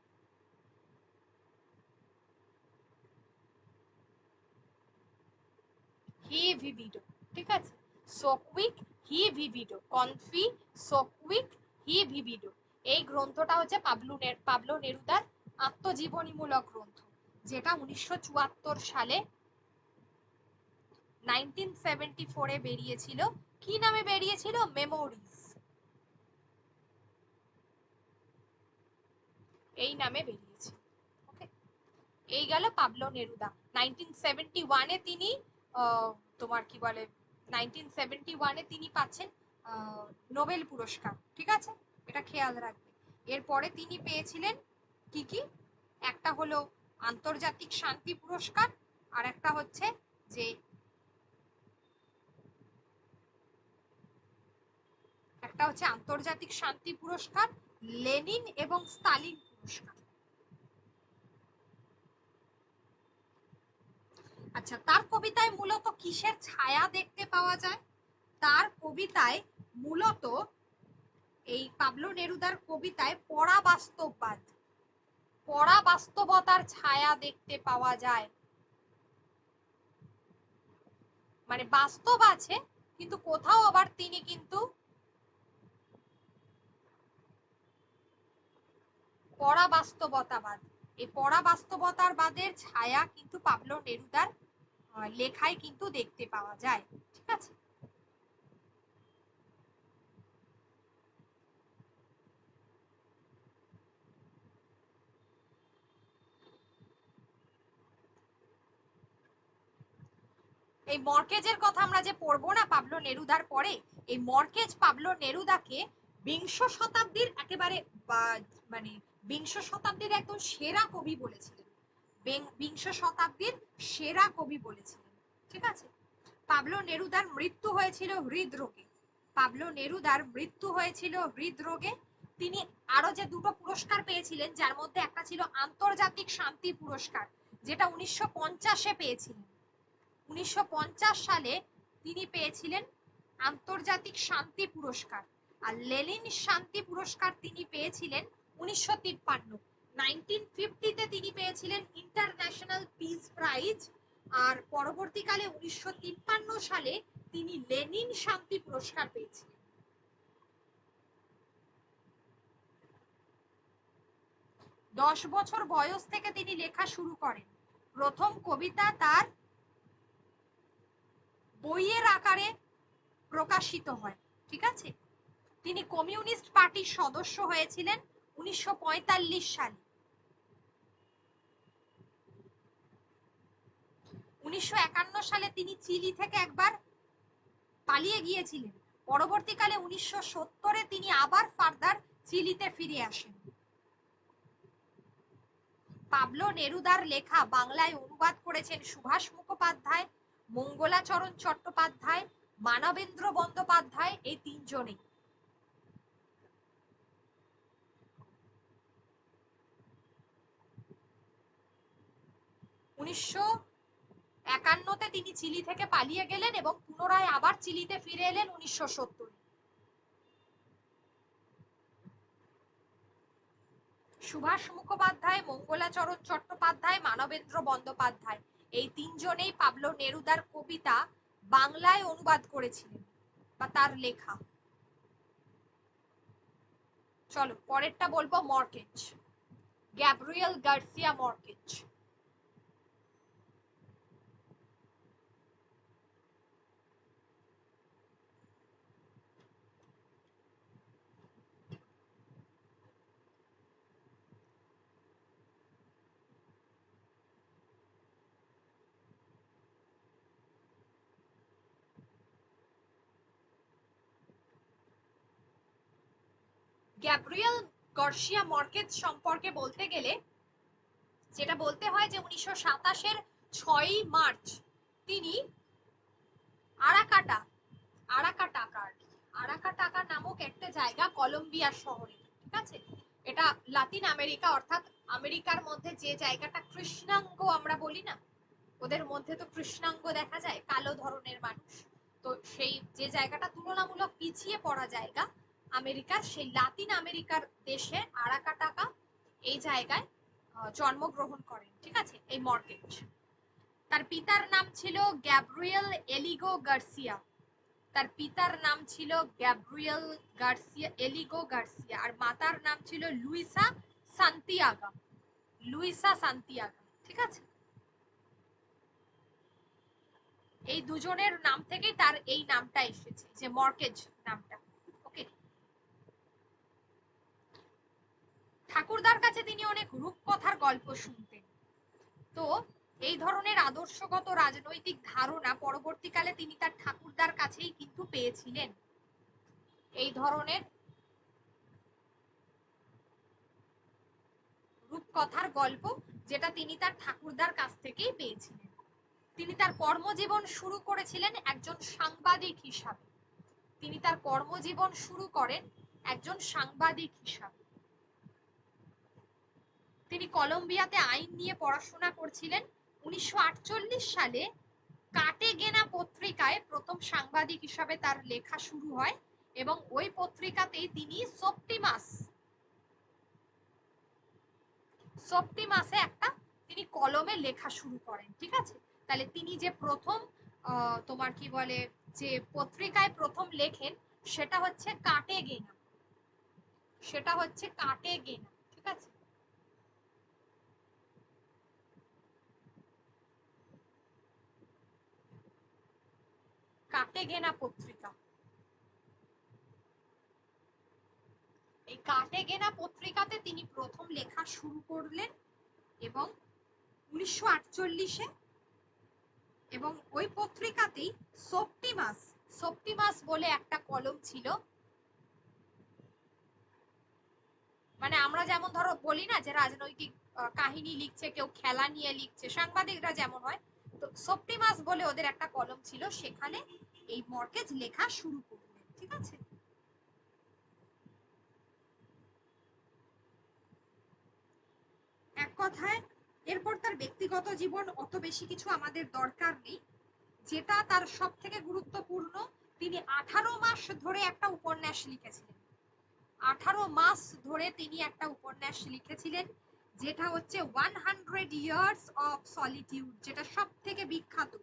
হি ভিভিডো, ঠিক আছে। সোকুইক হি ভিভিডো, কনফি সোকুইক হি ভিভিডো, এই গ্রন্থটা হচ্ছে পাবলো নেরুদার আত্মজীবনীমূলক গ্রন্থ, যেটা 1974 সালে 1974-এ বেরিয়েছিল। কি নামে বেরিয়েছিল? মেমোরিজ, এই নামে বেরিয়েছে। ওকে, এই গেল পাবলো নেরুদা। 1971-এ তিনি তোমার কি বলে 1971-এ তিনি পাচ্ছেন নোবেল পুরস্কার, ঠিক আছে, এটা খেয়াল রাখবে। এরপরে তিনি পেয়েছিলেন কি কি, একটা হলো আন্তর্জাতিক শান্তি পুরস্কার, আর একটা হচ্ছে যে একটা হচ্ছে আন্তর্জাতিক শান্তি পুরস্কার, লেনিন এবং স্তালিন পুরস্কার। আচ্ছা, তার কবিতায় মূলত কিসের ছায়া দেখতে পাওয়া যায়? তার কবিতায় মূলত, এই পাবলো নেরুদার কবিতায় পরাবাস্তববাদ, পড়া বাস্তবতার ছায়া দেখতে পাওয়া যায়, মানে বাস্তব আছে কিন্তু কোথাও আবার তিনি কিন্তু পড়া বাস্তবতাবাদ, এই পড়া বাস্তবতাবাদের ছায়া কিন্তু পাবলো নেরুদার লেখায় কিন্তু দেখতে পাওয়া যায়। ঠিক আছে, এই মর্কেজের কথা আমরা যে পড়বো না পাবলো নেরুদার পরে, এই মর্কেজ পাবলো নেরুদাকে বিংশ শতাব্দীর একেবারে মানে বিংশ শতাব্দীর একদম সেরা কবি বলেছিলেন, বিংশ শতাব্দীর সেরা কবি বলেছিলেন। ঠিক আছে, পাবলো নেরুদার মৃত্যু হয়েছিল হৃদরোগে, পাবলো নেরুদার মৃত্যু হয়েছিল হৃদরোগে। তিনি আরো যে দুটো পুরস্কার পেয়েছিলেন, যার মধ্যে একটা ছিল আন্তর্জাতিক শান্তি পুরস্কার, যেটা 1950-এ পেয়েছিলেন। 1950 সালে তিনি পেয়েছিলেন আন্তর্জাতিক শান্তি পুরস্কার, আর লেনিন শান্তি পুরস্কার তিনি পেয়েছিলেন 1953। 1950-তে তিনি পেয়েছিলেন ইন্টারন্যাশনাল পিস প্রাইজ, আর পরবর্তীকালে 1953 সালে তিনি লেনিন শান্তি পুরস্কার পেয়েছিলেন। 10 বছর বয়স থেকে তিনি লেখা শুরু করেন। প্রথম কবিতা তার বইয়ের আকারে প্রকাশিত হয়। ঠিক আছে, তিনি কমিউনিস্ট পার্টির সদস্য হয়েছিলেন 1945 সালে। 1951 সালে তিনি চিলি থেকে একবার পালিয়ে গিয়েছিলেন, পরবর্তীকালে 1970-এ তিনি আবার ফার্দার চিলিতে ফিরে আসেন। পাবলো নেরুদার লেখা বাংলায় অনুবাদ করেছেন সুভাষ মুখোপাধ্যায়, মঙ্গলাচরণ চট্টোপাধ্যায়, মানবেন্দ্র বন্দ্যোপাধ্যায়, এই তিনজনেই। 1951-তে তিনি চিলি থেকে পালিয়ে গেলেন এবং পুনরায় আবার চিলিতে ফিরে এলেন 1970-এ। সুভাষ মুখোপাধ্যায়, মঙ্গলাচরণ চট্টোপাধ্যায়, মানবেন্দ্র বন্দ্যোপাধ্যায়, এই তিনজনেই পাবলো নেরুদার কবিতা বাংলায় অনুবাদ করেছিলেন বা তার লেখা। চলো পরেরটা বলবো, Marquez, Gabriel Garcia Marquez. Gabriel Garcia Marquez সম্পর্কে বলতে গেলে যেটা বলতে হয় যে 1927-এর 6ই মার্চ তিনি আরাকাটা আরাকাটাকা নামক একটা জায়গা কলম্বিয়া শহরে, ঠিক আছে, এটা লাতিন আমেরিকা, অর্থাৎ আমেরিকার মধ্যে যে জায়গাটা কৃষ্ণাঙ্গ আমরা বলি না, ওদের মধ্যে তো কৃষ্ণাঙ্গ দেখা যায়, কালো ধরনের মানুষ, তো সেই যে জায়গাটা তুলনামূলক পিছিয়ে পড়া জায়গা আমেরিকার, সেই লাতিন আমেরিকার দেশে আরাকাটাকা, এই জায়গায় জন্মগ্রহণ করেন। ঠিক আছে, এই মর্কেজ। তার পিতার নাম ছিল গ্যাব্রিয়েল এলিগো গার্সিয়া, তার পিতার নাম ছিল গ্যাব্রিয়েল গার্সিয়া এলিগো গার্সিয়া, আর মাতার নাম ছিল লুইসা সান্তিয়াগা, লুইসা সান্তিয়াগা। ঠিক আছে, এই দুজনের নাম থেকেই তার এই নামটা এসেছে, যে মর্কেজ নামটা। ওকে, ঠাকুরদার কাছে তিনি অনেক রূপকথার গল্প শুনতেন, তো এই ধরনের আদর্শগত রাজনৈতিক ধারণা পরবর্তীকালে তিনি তার ঠাকুরদার কাছেই কিন্তু পেয়েছিলেন। এই ধরনের রূপকথার গল্প যেটা তিনি তার ঠাকুরদার কাছ থেকেই পেয়েছিলেন। তিনি তার কর্মজীবন শুরু করেছিলেন একজন সাংবাদিক হিসাবে, তিনি তার কর্মজীবন শুরু করেন একজন সাংবাদিক হিসাবে। তিনি কলম্বিয়াতে আইন নিয়ে পড়াশোনা করছিলেন। 1948 সালে কাটেগেনা পত্রিকায় প্রথম সাংবাদিক হিসাবে তার লেখা শুরু হয় এবং ওই পত্রিকাতেই তিনি সেপ্টিমাসে একটা তিনি কলমে লেখা শুরু করেন, ঠিক আছে। তাহলে তিনি যে প্রথম তোমার কি বলে যে পত্রিকায় প্রথম লেখেন সেটা হচ্ছে কার্টেগেনা, সেটা হচ্ছে কার্টেগেনা, ঠিক আছে। কার্টেগেনা পত্রিকা, এই কার্টেগেনা পত্রিকাতে তিনি প্রথম লেখা শুরু করলেন এবং 1948-এ, এবং ওই পত্রিকাতেই সেপ্টিমাস, সেপ্টিমাস বলে একটা কলম ছিল। মানে আমরা যেমন ধরো বলি না যে রাজনৈতিক কাহিনী লিখছে, কেউ খেলা নিয়ে লিখছে, সাংবাদিকরা যেমন হয়, তো সেপ্টিমাস বলে ওদের একটা কলম ছিল, সেখানে এই মর্কেজ লেখা শুরু করলেন, ঠিক আছে। এক কথায় এরপর তার ব্যক্তিগত জীবন অত বেশি কিছু আমাদের দরকার নেই। যেটা তার সব থেকে গুরুত্বপূর্ণ, তিনি 18 মাস ধরে একটা উপন্যাস লিখেছিলেন। 18 মাস ধরে তিনি একটা উপন্যাস লিখেছিলেন, যেটা হচ্ছে 100 ইয়ার্স অফ সলিটিউড, যেটা সব থেকে বিখ্যাত।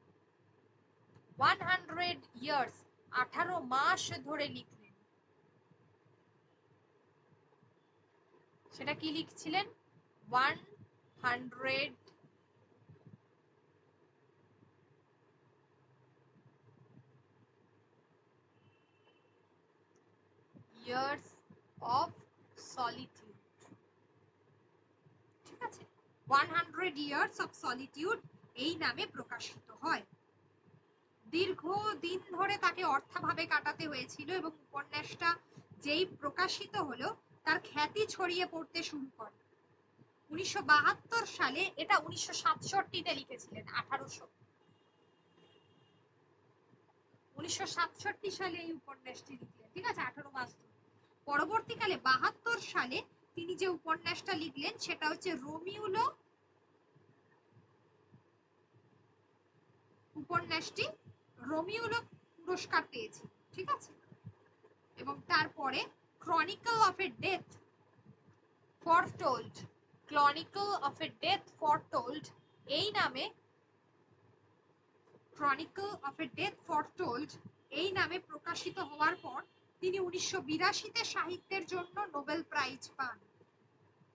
100 ইয়ার্স, 18 মাস ধরে লিখলেন। সেটা কি লিখছিলেন? 100 ইয়ার্স অফ সলিটিউড, ঠিক আছে। 100 ইয়ার্স অফ সলিটিউড এই নামে প্রকাশিত হয়। দীর্ঘদিন ধরে তাকে অর্থাভাবে কাটাতে হয়েছিল এবং উপন্যাসটা যেই প্রকাশিত হলো তার খ্যাতি ছড়িয়ে পড়তে শুরু করে। 1972 সালে, এটা 1967-তে লিখেছিলেন, 1967 সালে এই উপন্যাসটি লিখলেন, ঠিক আছে, 18 মাস ধরে। পরবর্তীকালে 72 সালে তিনি যে উপন্যাসটা লিখলেন সেটা হচ্ছে রোমিওলো। উপন্যাসটি রোমিওলো পুরস্কার পেয়েছে, ঠিক আছে। এবং তারপরে Chronicle of a Death Foretold, Chronicle of a Death Foretold এই নামে, Chronicle of a Death Foretold এই নামে প্রকাশিত হওয়ার পর তিনি 1982-তে সাহিত্যের জন্য নোবেল প্রাইজ পান।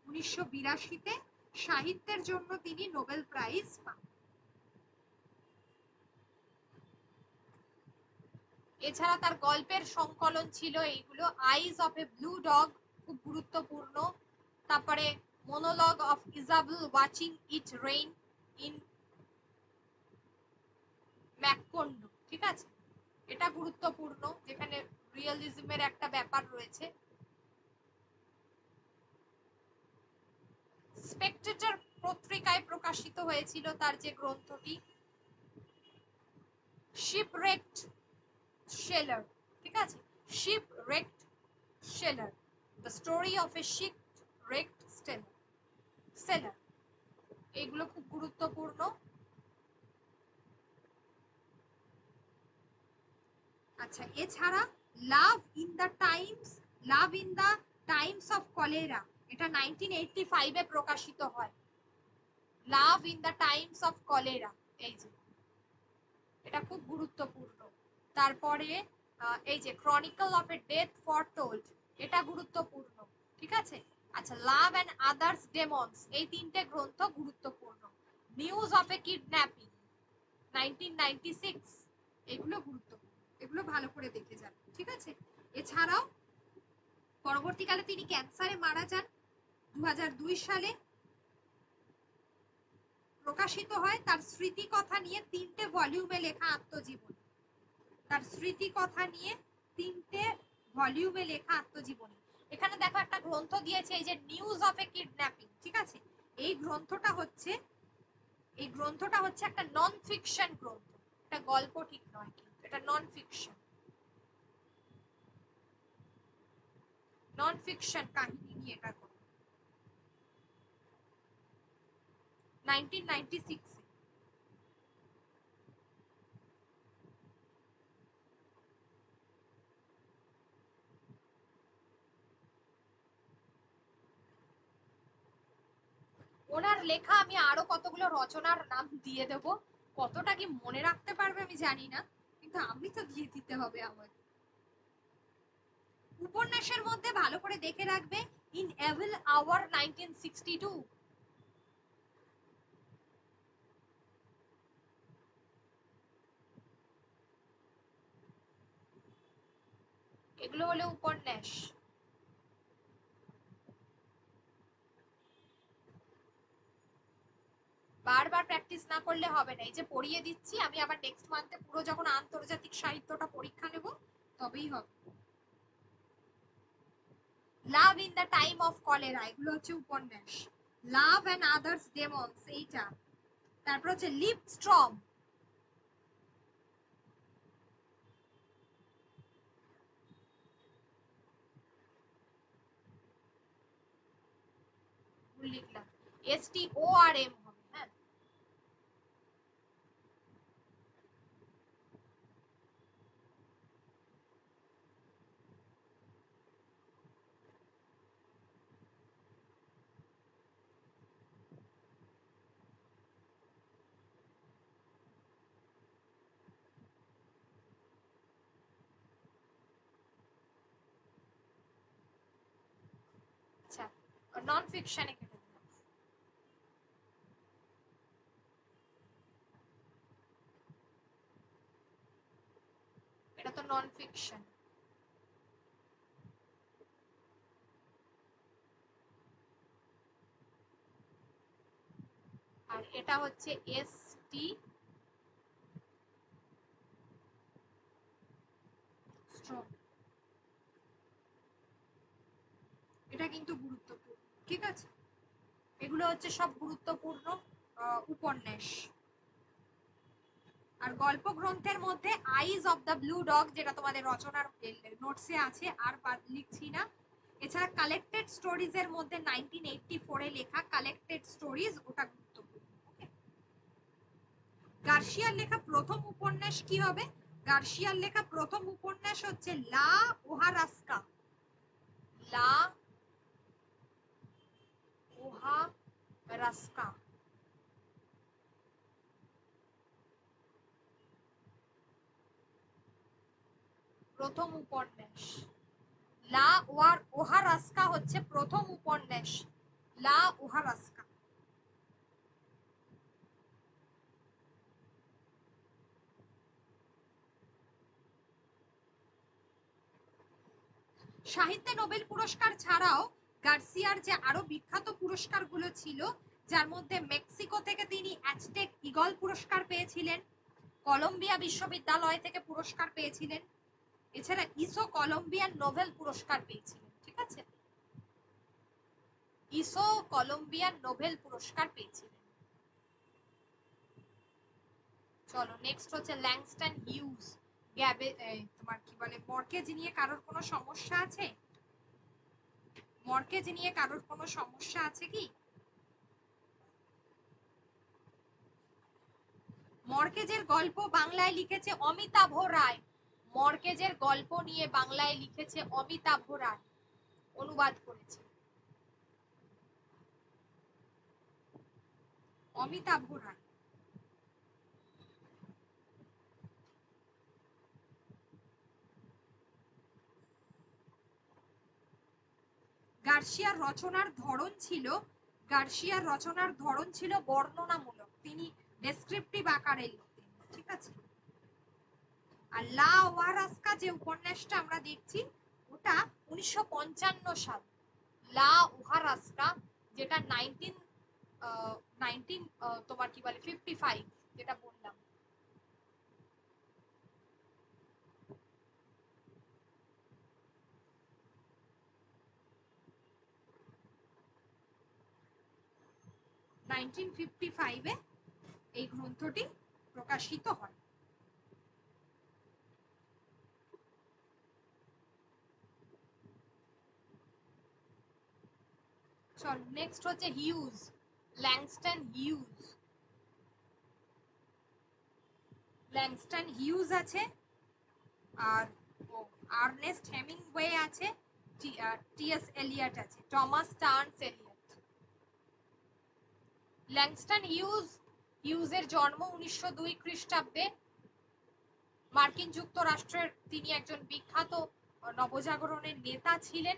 1982-তে সাহিত্যের জন্য তিনি নোবেল প্রাইজ পান। এছাড়া তার গল্পের সংকলন ছিল এইগুলো: Eyes of a Blue Dog, খুব গুরুত্বপূর্ণ। তারপরে Monologue of Isabel Watching It Rain in Macondo, ঠিক আছে, এটা গুরুত্বপূর্ণ, যেখানে রিয়েলিজমের একটা ব্যাপার রয়েছে। স্পেকটেটর পত্রিকায় প্রকাশিত হয়েছিল তার যে গ্রন্থটি শিপরেকড সেলার, ঠিক আছে, Shipwrecked Sailor, the Story of a Shipwrecked Sailor, এগুলো খুব গুরুত্বপূর্ণ। আচ্ছা, এছাড়া Love in the Times, Love in the Times of Cholera, এটা 1985-এ প্রকাশিত হয়। Love in the Times of Cholera, এই যে, এটা খুব গুরুত্বপূর্ণ। তারপরে এই যে Chronicle of a Death Foretold, এটা গুরুত্বপূর্ণ, ঠিক আছে। আচ্ছা, লাভ এন্ড আদার্স ডেমন্স, এই তিনটে গ্রন্থ গুরুত্বপূর্ণ। নিউজ অফ এ কিডন্যাপিং 1996, এগুলো গুরুত্বপূর্ণ, এগুলো ভালো করে দেখে যান, ঠিক আছে। এছাড়াও পরবর্তীকালে তিনি ক্যান্সারে মারা যান 2002 সালে। প্রকাশিত হয় তার স্মৃতিকথা নিয়ে 3টে ভলিউমে লেখা আত্মজীবনী, তার স্মৃতিকথা নিয়ে 3টে ভলিউমে লেখা আত্মজীবনী। এখানে দেখো একটা গ্রন্থ দিয়েছে, এই যে নিউজ অফ এ কিডন্যাপিং, ঠিক আছে। এই গ্রন্থটা হচ্ছে, এই গ্রন্থটা হচ্ছে একটা নন ফিকশন গ্রন্থ, এটা গল্প ঠিক নয়, কিন্তু এটা নন ফিকশন, নন ফিকশন কাহিনী নিয়ে এটা 1996-এ। লেখা আমি আরো কতগুলো রচনার নাম দিয়ে দেব, কতটা কি মনে রাখতে পারবে আমি জানি না, কিন্তু আমি তো দিয়ে দিতে হবে আমাকে। উপন্যাসের মধ্যে ভালো করে দেখে রাখবে ইন এভিল আওয়ার 1962, এগুলো হলো উপন্যাস। বারবার প্র্যাকটিস না করলে হবে না, এই যে পড়িয়ে দিচ্ছি আমি, আবার নেক্সট মান্থে পুরো যখন আন্তর্জাতিক সাহিত্যটা পরীক্ষা নেব তবেই হবে। লাভ in the time of cholera, এগুলো হচ্ছে উপন্যাস। লাভ এন্ড আদার্স ডেমনস এইটা। তারপর হচ্ছে লিভ স্ট্রং, লিখলাম STORM হবে, হ্যাঁ। আচ্ছা, নন ফিকশনে কেটে দিলাম। এটা তো নন ফিকশন। আর এটা হচ্ছে ST স্ট্রং, এটা কিন্তু গুরুত্বপূর্ণ, ঠিক আছে। এগুলো হচ্ছে সব গুরুত্বপূর্ণ উপন্যাস। আর গল্প গ্রন্থের মধ্যে আইজ অফ দ্য ব্লু ডগ, যেটা তোমাদের রচনার নোটসে আছে, আর লিখছি না। এছাড়া কালেক্টেড স্টোরিজ এর মধ্যে 1984 এ লেখা কালেক্টেড স্টোরিজ, ওটা গুরুত্বপূর্ণ। ওকে, গার্সিয়ার লেখা প্রথম উপন্যাস কি হবে? গার্সিয়ার লেখা প্রথম উপন্যাস হচ্ছে লা ওহারাস্কা। লা ওহারাস্কা প্রথম উপন্যাস। লা ওহারাস্কা হচ্ছে প্রথম উপন্যাস, লা ওহারাস্কা। সাহিত্যে নোবেল পুরস্কার ছাড়াও গার্সিয়ার যে আরো বিখ্যাত পুরস্কারগুলো ছিল, যার মধ্যে মেক্সিকো থেকে তিনি অ্যাজটেক ইগল পুরস্কার পেয়েছিলেন, কলম্বিয়া বিশ্ববিদ্যালয় থেকে পুরস্কার পেয়েছিলেন, এছাড়া ইসো কলম্বিয়ান নোবেল পুরস্কার পেয়েছিলেন, ঠিক আছে। ইসো কলম্বিয়ান নোবেল পুরস্কার পেয়েছিলেন। চলো নেক্সট হচ্ছে ল্যাংস্টন হিউজ। তোমার কি বলে, মর্কেজ নিয়ে কারোর কোনো সমস্যা আছে? মর্কেজ নিয়ে কারোর কোনো সমস্যা আছে কি? মর্কেজের গল্প বাংলায় লিখেছে অমিতাভ রায়। মর্কেজের গল্প নিয়ে বাংলায় লিখেছে অমিতাভ রায়, অনুবাদ করেছে অমিতাভ রায়। গার্সিয়ার রচনার ধরন ছিল, গার্সিয়ার রচনার ধরন ছিল বর্ণনামূলক, তিনি ডেসক্রিপটিভ আকারে লিখতেন, ঠিক আছে। আর লা ওয়ারাস্কা যে উপন্যাসটা আমরা দেখছি, ওটা 1955 সাল। লা ওহারাস্কা, যেটা 19 তোমার কি বলে 55, যেটা বললাম। নাইনটিন ফিফটি ফাইভে এই গ্রন্থটি প্রকাশিত হয়। চল নেক্সট হচ্ছে huge, Langston huge. Langston huge আছে, আর আর্নেস্ট হেমিংওয়ে আছে, টিএস এলিয়ট আছে, টমাস টার্নস এলিয়ট। ল্যাংস্টন হিউজের জন্ম 1902 খ্রিস্টাব্দে। মার্কিন যুক্তরাষ্ট্রের তিনি একজন বিখ্যাত নবজাগরণের নেতা ছিলেন।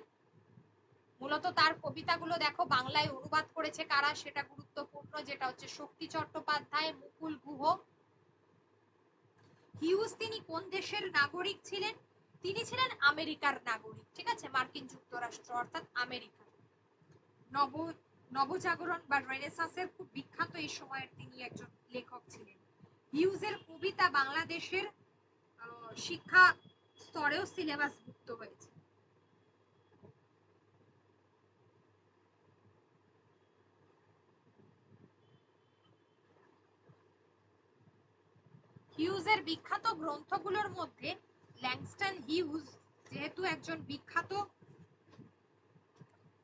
মূলত তার কবিতাগুলো দেখো বাংলায় অনুবাদ করেছে কারা, সেটা গুরুত্বপূর্ণ, যেটা হচ্ছে শক্তি চট্টোপাধ্যায়, মুকুল গুহ। হিউজ তিনি কোন দেশের নাগরিক ছিলেন? তিনি ছিলেন আমেরিকার নাগরিক, ঠিক আছে, মার্কিন যুক্তরাষ্ট্র অর্থাৎ আমেরিকা। নব নবজাগরণ বা রেনেসাঁসের খুব বিখ্যাত এই সময়ের তিনি একজন লেখক ছিলেন। হিউজের কবিতা বাংলাদেশের শিক্ষা স্তরেও সিলেবাসভুক্ত হয়েছে। হিউজের বিখ্যাত গ্রন্থগুলোর মধ্যে ল্যাংস্টন হিউজ যেহেতু একজন বিখ্যাত,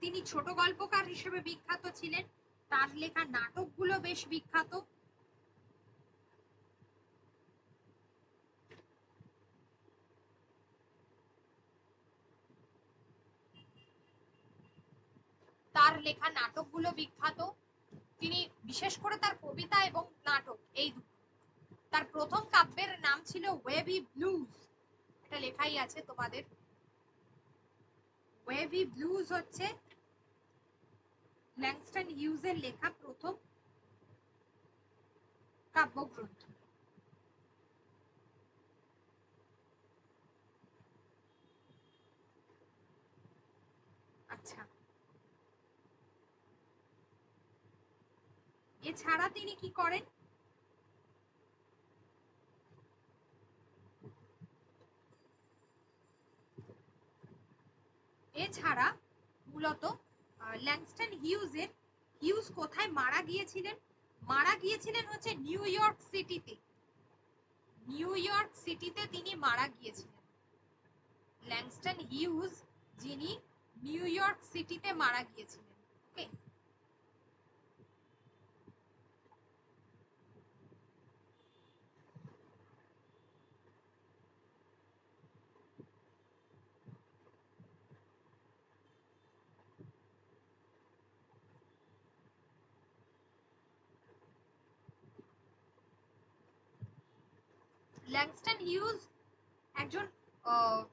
তিনি ছোট গল্পকার হিসেবে বিখ্যাত ছিলেন, তার লেখা নাটকগুলো বেশ বিখ্যাত। তার লেখা নাটকগুলো বিখ্যাত। তিনি বিশেষ করে তার কবিতা এবং নাটক এই দুটো। তার প্রথম কাব্যের নাম ছিল ওয়েভি ব্লুজ, এটা লেখাই আছে তোমাদের। ওয়েভি ব্লুজ হচ্ছে ল্যাংস্টন হিউজের লেখা প্রথম কাব্যগ্রন্থ। আচ্ছা, এছাড়া তিনি কি করেন? এছাড়া মূলত ল্যাংস্টন হিউজ কোথায় মারা গিয়েছিলেন? মারা গিয়েছিলেন হচ্ছে নিউ ইয়র্ক সিটিতে। নিউ ইয়র্ক সিটিতে তিনি মারা গিয়েছিলেন। ল্যাংস্টন হিউজ যিনি নিউ ইয়র্ক সিটিতে মারা গিয়েছিলেন। ওকে, ল্যাংস্টন হিউজ একজন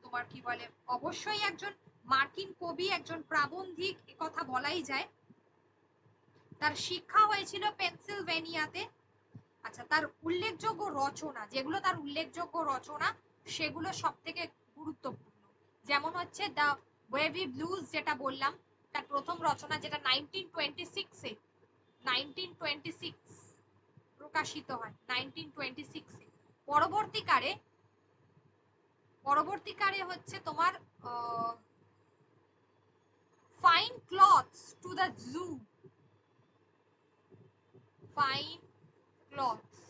তোমার কি বলে, অবশ্যই একজন মার্কিন কবি, একজন প্রাবন্ধিক, কথা বলাই যায়। তার শিক্ষা হয়েছিল পেনসিলভেনিয়াতে। আচ্ছা, তার উল্লেখযোগ্য রচনা, যেগুলো তার উল্লেখযোগ্য রচনা সেগুলো সব থেকে গুরুত্বপূর্ণ, যেমন হচ্ছে দ্য ওয়েভি ব্লুজ যেটা বললাম, তার প্রথম রচনা যেটা 1926-এ 1926 প্রকাশিত হয় 1926-এ। পরবর্তীকালে পরবর্তীকালে হচ্ছে তোমার fine clothes to the zoo, fine clothes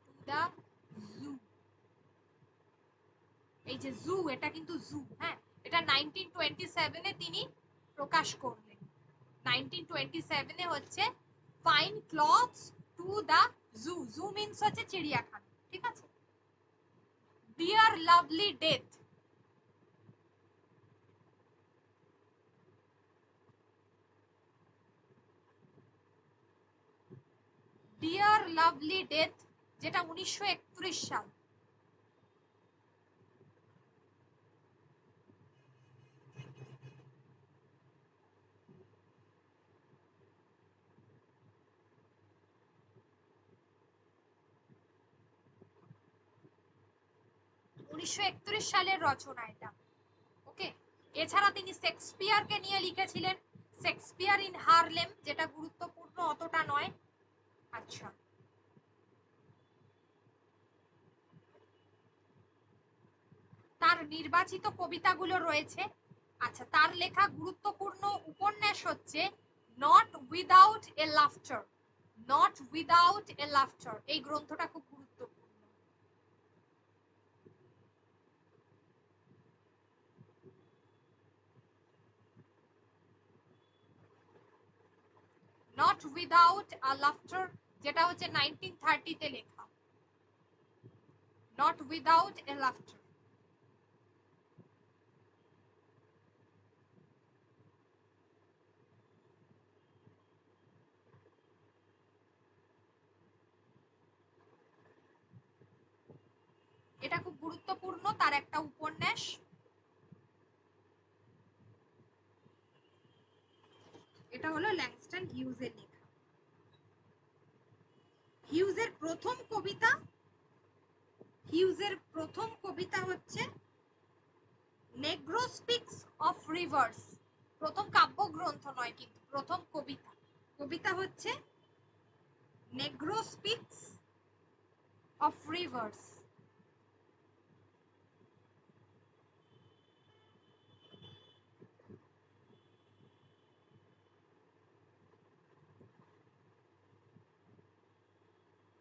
to the zoo, এই যে জু, এটা কিন্তু জু, হ্যাঁ, এটা 1927-এ তিনি প্রকাশ করলেন। 1927-এ হচ্ছে fine clothes to the zoo, zoo means হচ্ছে চিড়িয়াখানা, ঠিক আছে। Dear lovely death, dear lovely death যেটা 1931 সাল। 1931 সালের রচনা এটা। ওকে, এছাড়া তিনি শেক্সপিয়ারকে নিয়ে লিখেছিলেন শেক্সপিয়ার ইন হারলেম, যেটা গুরুত্বপূর্ণ অতটা নয়। আচ্ছা, তার নির্বাচিত কবিতাগুলো রয়েছে। আচ্ছা, তার লেখা গুরুত্বপূর্ণ উপন্যাস হচ্ছে not without a laughter, not without a laughter, এই গ্রন্থটা খুব গুরুত্বপূর্ণ। নট উইদাউট আ লাফটার যেটা হচ্ছে 1930-তে লেখা, নট উইদাউট এ লাফটার। এটা খুব গুরুত্বপূর্ণ, তার একটা উপন্যাস। এটা হলো ল্যাংস্টন হিউজের লেখা। হিউজের প্রথম কবিতা, হিউজের প্রথম কবিতা হচ্ছে নেগ্রো স্পিক্স অফ রিভার্স। প্রথম কাব্যগ্রন্থ নয় কিন্তু, প্রথম কবিতা। কবিতা হচ্ছে Negro speaks of rivers.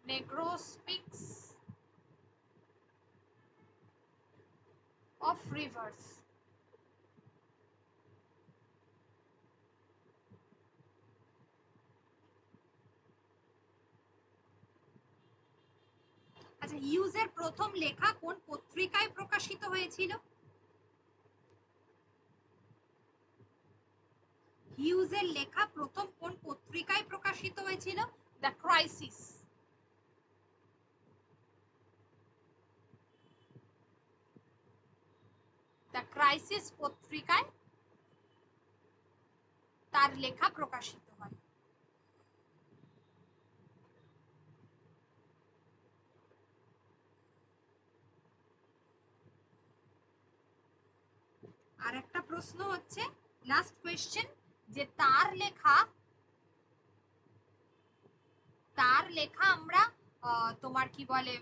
Negro speaks of rivers. আচ্ছা, হিউজের প্রথম লেখা কোন পত্রিকায় প্রকাশিত হয়েছিল? হিউজের লেখা প্রথম কোন পত্রিকায় প্রকাশিত হয়েছিল? The crisis. দ্য ক্রাইসিস পত্রিকায় তার লেখা প্রকাশিত হয়। আর একটা প্রশ্ন হচ্ছে, লাস্ট কোয়েশ্চেন, যে তার লেখা আমরা তোমার কি বলে,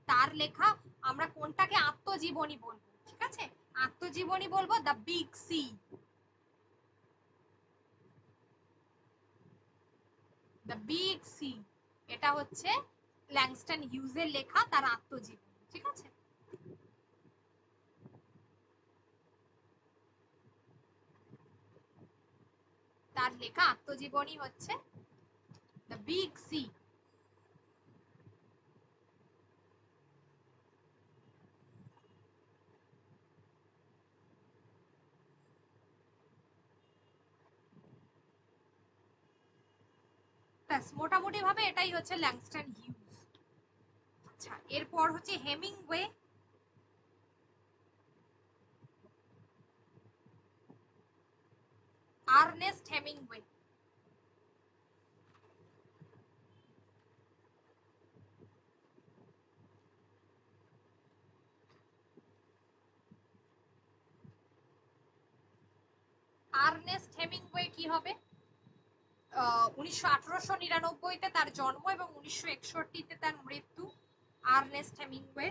তার লেখা আমরা কোনটাকে আত্মজীবনী বলবো? ঠিক আছে, আত্মজীবনী বলবো the big sea. The big sea, এটা হচ্ছে ল্যাংস্টন হিউজের লেখা, তার আত্মজীবনী। ঠিক আছে, তার লেখা আত্মজীবনী হচ্ছে দ্য বিগ সি। ব্যাস, মোটামুটি ভাবে এটাই হচ্ছে ল্যাংস্টন হিউজ। আচ্ছা, এরপর হচ্ছে Hemingway. Ernest Hemingway. Ernest Hemingway কি হবে? 1899-তে তার জন্ম এবং 1961-তে তার মৃত্যু আর্নেস্ট হেমিংওয়ে।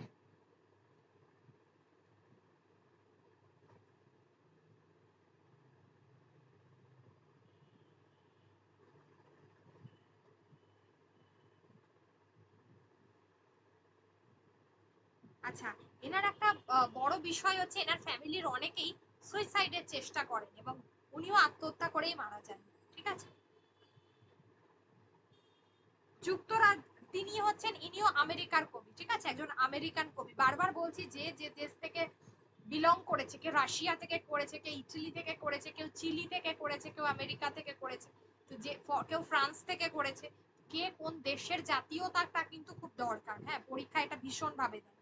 আচ্ছা, এনার একটা বড় বিষয় হচ্ছে এনার ফ্যামিলির অনেকেই সুইসাইডের চেষ্টা করেন এবং উনিও আত্মহত্যা করেই মারা যান। ঠিক আছে, যুক্তরাজ্য, তিনি হচ্ছেন, ইনিও আমেরিকার কবি। ঠিক আছে, একজন আমেরিকান কবি। বারবার বলছি যে যে দেশ থেকে বিলং করেছে, কেউ রাশিয়া থেকে করেছে, কেউ ইটালি থেকে করেছে, কেউ চিলি থেকে করেছে, কেউ আমেরিকা থেকে করেছে, তো যে কেউ ফ্রান্স থেকে করেছে, কে কোন দেশের জাতীয়তাটা কিন্তু খুব দরকার। হ্যাঁ, পরীক্ষা এটা ভীষণ ভাবে দেয়।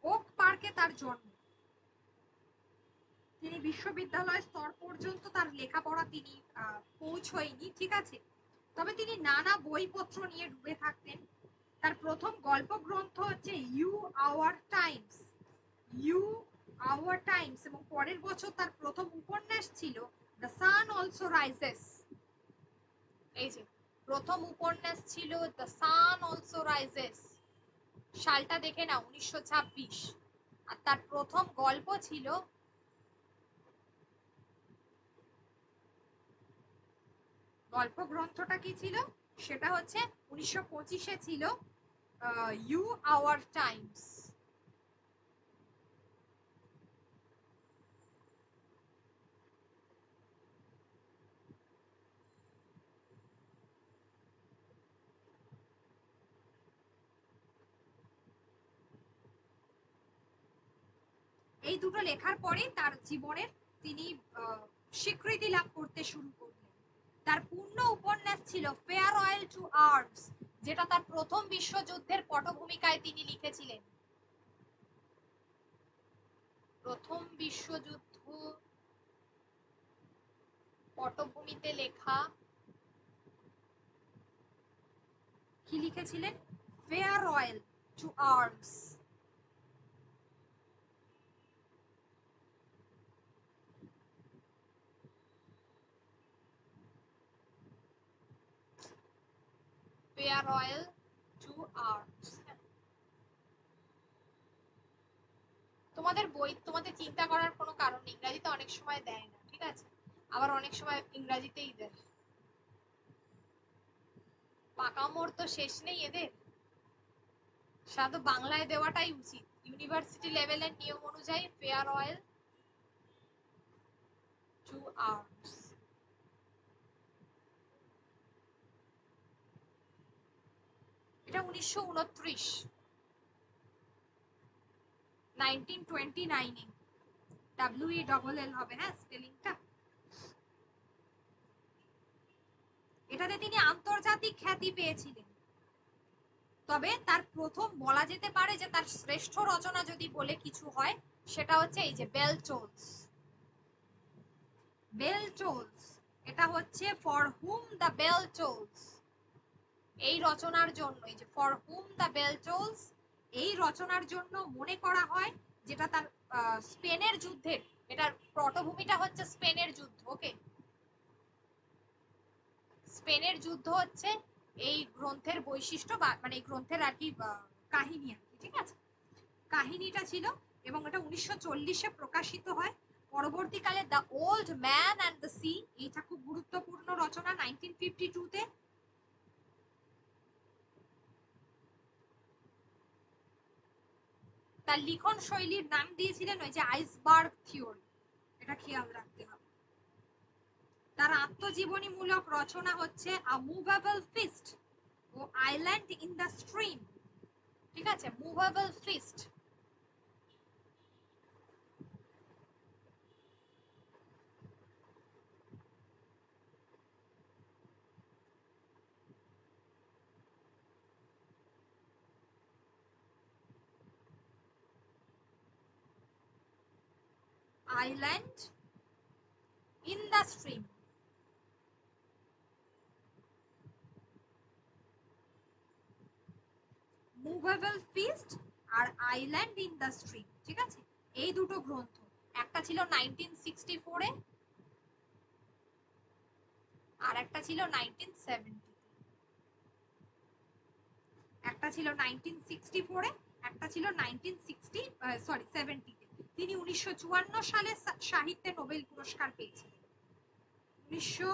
ওক পার্কে তার জন্ম। তিনি বিশ্ববিদ্যালয় স্তর পর্যন্ত তার লেখাপড়া তিনি পৌঁছয়নি। ঠিক আছে, তবে তিনি নানা বইপত্র নিয়ে ডুবে থাকতেন। তার প্রথম গল্প গ্রন্থ হচ্ছে you our times. You our times, এবং পরের বছর তার প্রথম উপন্যাস ছিল দ্য সান অলসো রাইজেস। এই যে প্রথম উপন্যাস ছিল দ্য সান অলসো রাইজেস, সালটা দেখে না, 1926। আর তার প্রথম গল্প ছিল, গল্প গ্রন্থটা কি ছিল সেটা হচ্ছে 1925-এ ছিল ইউ আওয়ার টাইমস। এই দুটো লেখার পরে তার জীবনের তিনি স্বীকৃতি লাভ করতে শুরু করলেন। তার পূর্ণ উপন্যাস ছিল ফেয়ারওয়েল টু আর্মস, যেটা তার প্রথম বিশ্বযুদ্ধের পটভূমিকায় তিনি লিখেছিলেন? প্রথম বিশ্বযুদ্ধ পটভূমিতে লেখা কি লিখেছিলেন? Farewell to arms. Farewell to arms. তোমাদের বই, তোমাদের চিন্তা করার কোনো কারণ নেই, ইংরাজিতে অনেক সময় দেয় না, ঠিক আছে? আবার অনেক সময় ইংরাজিতেই দেয়। পাকামোর তো শেষ নেই এদের, সাধু বাংলায় দেওয়াটাই উচিত। ইউনিভার্সিটি লেভেলের নিয়ম অনুযায়ী ফেয়ারওয়েল টু আর্মস। এটা 1929, 1929 WELL হবে, হ্যাঁ স্পেলিংটা। এটাতে তিনি আন্তর্জাতিক খ্যাতি পেয়েছিলেন। তবে তার প্রথম বলা যেতে পারে যে তার শ্রেষ্ঠ রচনা যদি বলে কিছু হয়, সেটা হচ্ছে এই যে বেল টোলস। বেল টোলস, এটা হচ্ছে for whom the bell tolls. এই রচনার জন্য, এই যে for whom the bell tolls, এই রচনার জন্য মনে করা হয়, যেটা তার স্পেনের যুদ্ধের, এটার পটভূমিটা হচ্ছে স্পেনের যুদ্ধ। ওকে, স্পেনের যুদ্ধ হচ্ছে এই গ্রন্থের বৈশিষ্ট্য, বা মানে এই গ্রন্থের আর কি কাহিনী আর কি, ঠিক আছে? কাহিনীটা ছিল, এবং এটা 1940-এ প্রকাশিত হয়। পরবর্তীকালে the old man and the sea, এইটা খুব গুরুত্বপূর্ণ রচনা 1952-তে। তার লিখন শৈলীর নাম দিয়েছিলেন ওই যে আইসবার্গ থিওরি, এটা খেয়াল রাখতে হবে। তার আত্মজীবনীমূলক রচনা হচ্ছে আ মুভেবল ফিস্ট ও আইল্যান্ড ইন দ্য স্ট্রিম, ঠিক আছে? Moveable Feast, Island in the Stream. Moveable Feast আর আইল্যান্ড ইন দ্য স্ট্রিম, ঠিক আছে? এই দুটো গ্রন্থ, একটা ছিল 1964-এ আর একটা ছিল 1970। একটা ছিল 1964-এ, একটা ছিল 70-তে। তিনি 1954 সালে সাহিত্যে নোবেল পুরস্কার পেয়েছিলেন। 1900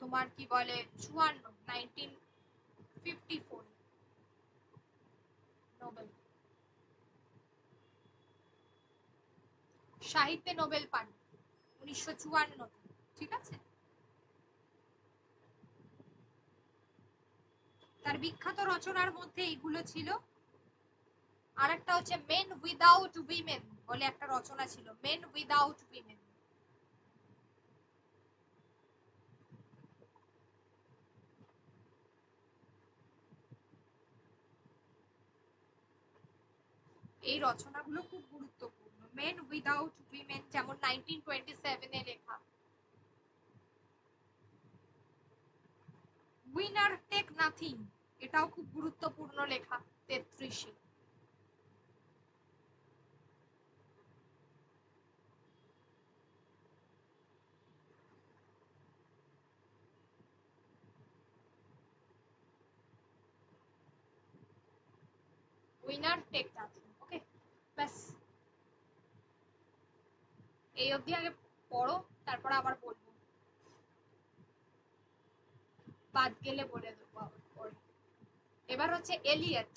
তোমার কি বলে 54, 1954 নোবেল, সাহিত্যে নোবেল পান 1954, ঠিক আছে? তার বিখ্যাত রচনার মধ্যে এইগুলো ছিল। আর একটা হচ্ছে মেন উইদাউট উইমেন বলে একটা রচনা ছিল, মেন উইদাউট উইমেন। এই রচনাগুলো খুব গুরুত্বপূর্ণ। মেন উইদাউট উইমেন যেমন 1927-এ লেখা। উইনার টেক নাথিং, এটাও খুব গুরুত্বপূর্ণ লেখা 33-এ। Winner Take Nothing. ওকে, ব্যাস এই অবধি আগে পড়ো, তারপর আবার বলবো, বাদ গেলে বলে দেবো আবার পরে। এবার হচ্ছে এলিয়ট।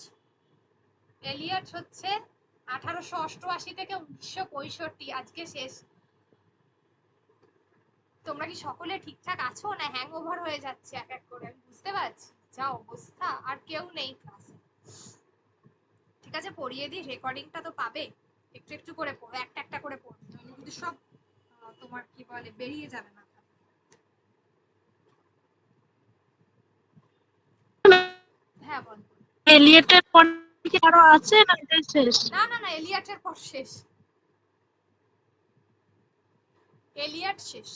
এলিয়ট হচ্ছে 1888 থেকে 1965, আজকে শেষ। তোমরা কি সকলে ঠিকঠাক আছো, না হ্যাংওভার হয়ে যাচ্ছে এক এক করে? আমি বুঝতে পারছি যা অবস্থা, আর কেউ নেই ক্লাসে। ঠিক আছে, পড়িয়ে দিই, রেকর্ডিংটা তো পাবে। একটু একটু করে পড়ো, একটা একটা করে পড়ো, নইলে কিন্তু সব তোমার কি বলে বেরিয়ে যাবে না। হ্যাঁ বল। এলিয়েটের পর কি আরো আছে না এটাই শেষ? না না না, এলিয়টের পর শেষ, এলিয়ট শেষ।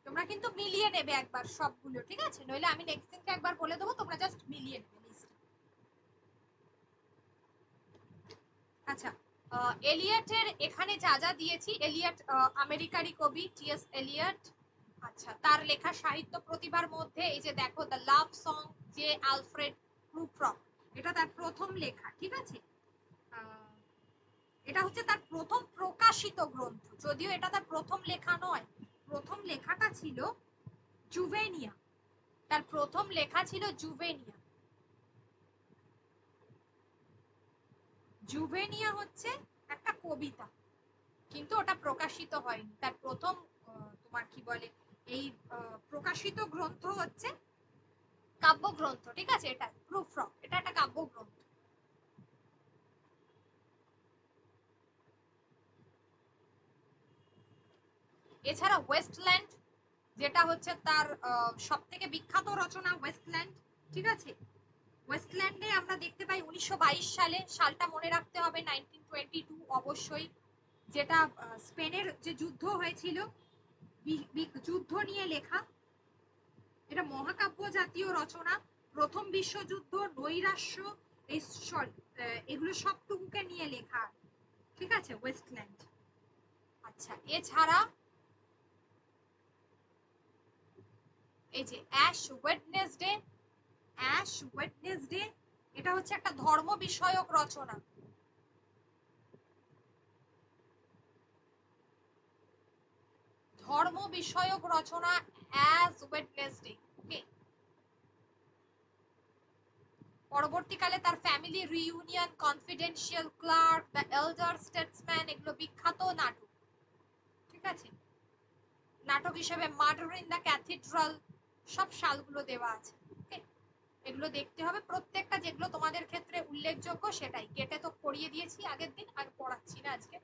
তোমরা কিন্তু মিলিয়ে নেবে একবার সবগুলো, ঠিক আছে? নইলে আমি নেক্সট দিনকে একবার বলে দেবো, তোমরা জাস্ট মিলিয়ে নেবে লিস্ট। আচ্ছা, এলিয়টের এখানে যা যা দিয়েছি, এলিয়ট আমেরিকারই কবি টিএস এলিয়ট। আচ্ছা, তার লেখা সাহিত্য প্রতিভার মধ্যে এই যে দেখো দ্য লাভ সং যে আলফ্রেড প্রুফ্রক, এটা তার প্রথম লেখা, ঠিক আছে? এটা হচ্ছে তার প্রথম প্রকাশিত গ্রন্থ, যদিও এটা তার প্রথম লেখা নয়। প্রথম লেখাটা ছিল জুভেনিয়া, তার প্রথম লেখা ছিল জুভেনিয়া। জুভেনিয়া হচ্ছে একটা কবিতা, কিন্তু ওটা প্রকাশিত হয়নি। তার প্রথম তোমার কি বলে এই প্রকাশিত গ্রন্থ হচ্ছে কাব্যগ্রন্থ, ঠিক আছে? এটা প্রুফ্রক, এটা একটা কাব্যগ্রন্থ। এছাড়া ওয়েস্টল্যান্ড, যেটা হচ্ছে তার সবথেকে বিখ্যাত রচনা ওয়েস্টল্যান্ড, ঠিক আছে? ওয়েস্টল্যান্ডে আমরা দেখতে পাই 1922 সালে, সালটা মনে রাখতে হবে 1922 অবশ্যই, যেটা স্পেনের যে যুদ্ধ হয়েছিল, যুদ্ধ নিয়ে লেখা। এটা মহাকাব্য জাতীয় রচনা, প্রথম বিশ্বযুদ্ধ, নৈরাশ্য, এই এগুলো সবটুকুকে নিয়ে লেখা, ঠিক আছে? ওয়েস্টল্যান্ড। আচ্ছা, এছাড়া এই যে অ্যাশ ওয়েডনেসডে, অ্যাশ ওয়েডনেসডে এটা হচ্ছে একটা ধর্ম বিষয়ক রচনা। ধর্ম বিষয়ক রচনা অ্যাশ ওয়েডনেসডে, ওকে? পরবর্তীকালে তার family reunion, confidential, clerk, the elder statesman, এগুলো বিখ্যাত নাটক, ঠিক আছে? নাটক হিসেবে মার্ডার ইন দ্য ক্যাথিড্রাল, সব সালগুলো দেওয়া আছে, ওকে? এগুলো দেখতে হবে প্রত্যেকটা, যেগুলো তোমাদের ক্ষেত্রে উল্লেখযোগ্য সেটাই কেটে তো পড়িয়ে দিয়েছি আগের দিন, আর পড়াচ্ছি না আজকে।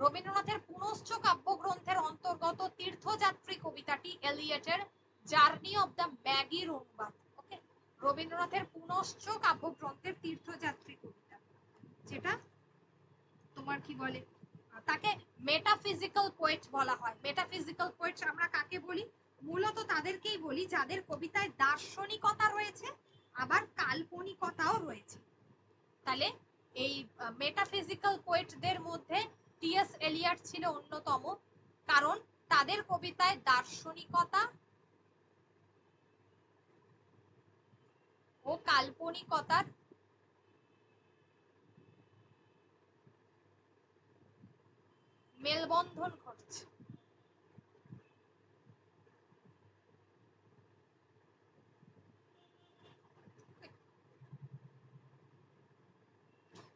রবীন্দ্রনাথের পুনশ্চ কাব্যগ্রন্থের অন্তর্গত তীর্থযাত্রী কবিতাটি এলিয়টের জার্নি অফ দ্য ম্যাগির অনুবাদ, ওকে? রবীন্দ্রনাথের পুনশ্চ কাব্যগ্রন্থের তীর্থযাত্রী কবিতা, যেটা তোমার কি বলে তাকে মেটাফিজিক্যাল পোয়েট বলা হয়। মেটাফিজিক্যাল পোয়েট আমরা কাকে বলি? মূলত তাদেরকেই বলি যাদের কবিতায় দার্শনিকতা রয়েছে, আবার কাল্পনিকতাও রয়েছে। তাহলে এই মেটাফিজিক্যাল পোয়েটদের মধ্যে টিএস এলিয়ট ছিল অন্যতম, কারণ তাদের কবিতায় দার্শনিকতা ও কাল্পনিকতার মেলবন্ধন ঘটছে।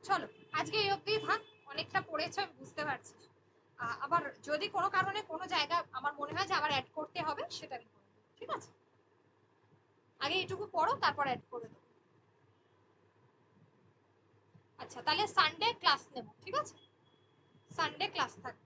চলো আজকে এই অবধি থাক, অনেকটা পড়েছো আমি বুঝতে পারছি। আবার যদি কোনো কারণে কোনো জায়গা আমার মনে হয় যে আবার অ্যাড করতে হবে, সেটা আমি করবো, ঠিক আছে? আগে এইটুকু পড়ো, তারপর অ্যাড করে দেবো। আচ্ছা, তাহলে সানডে ক্লাস নেব, ঠিক আছে? সানডে ক্লাস থাকবে।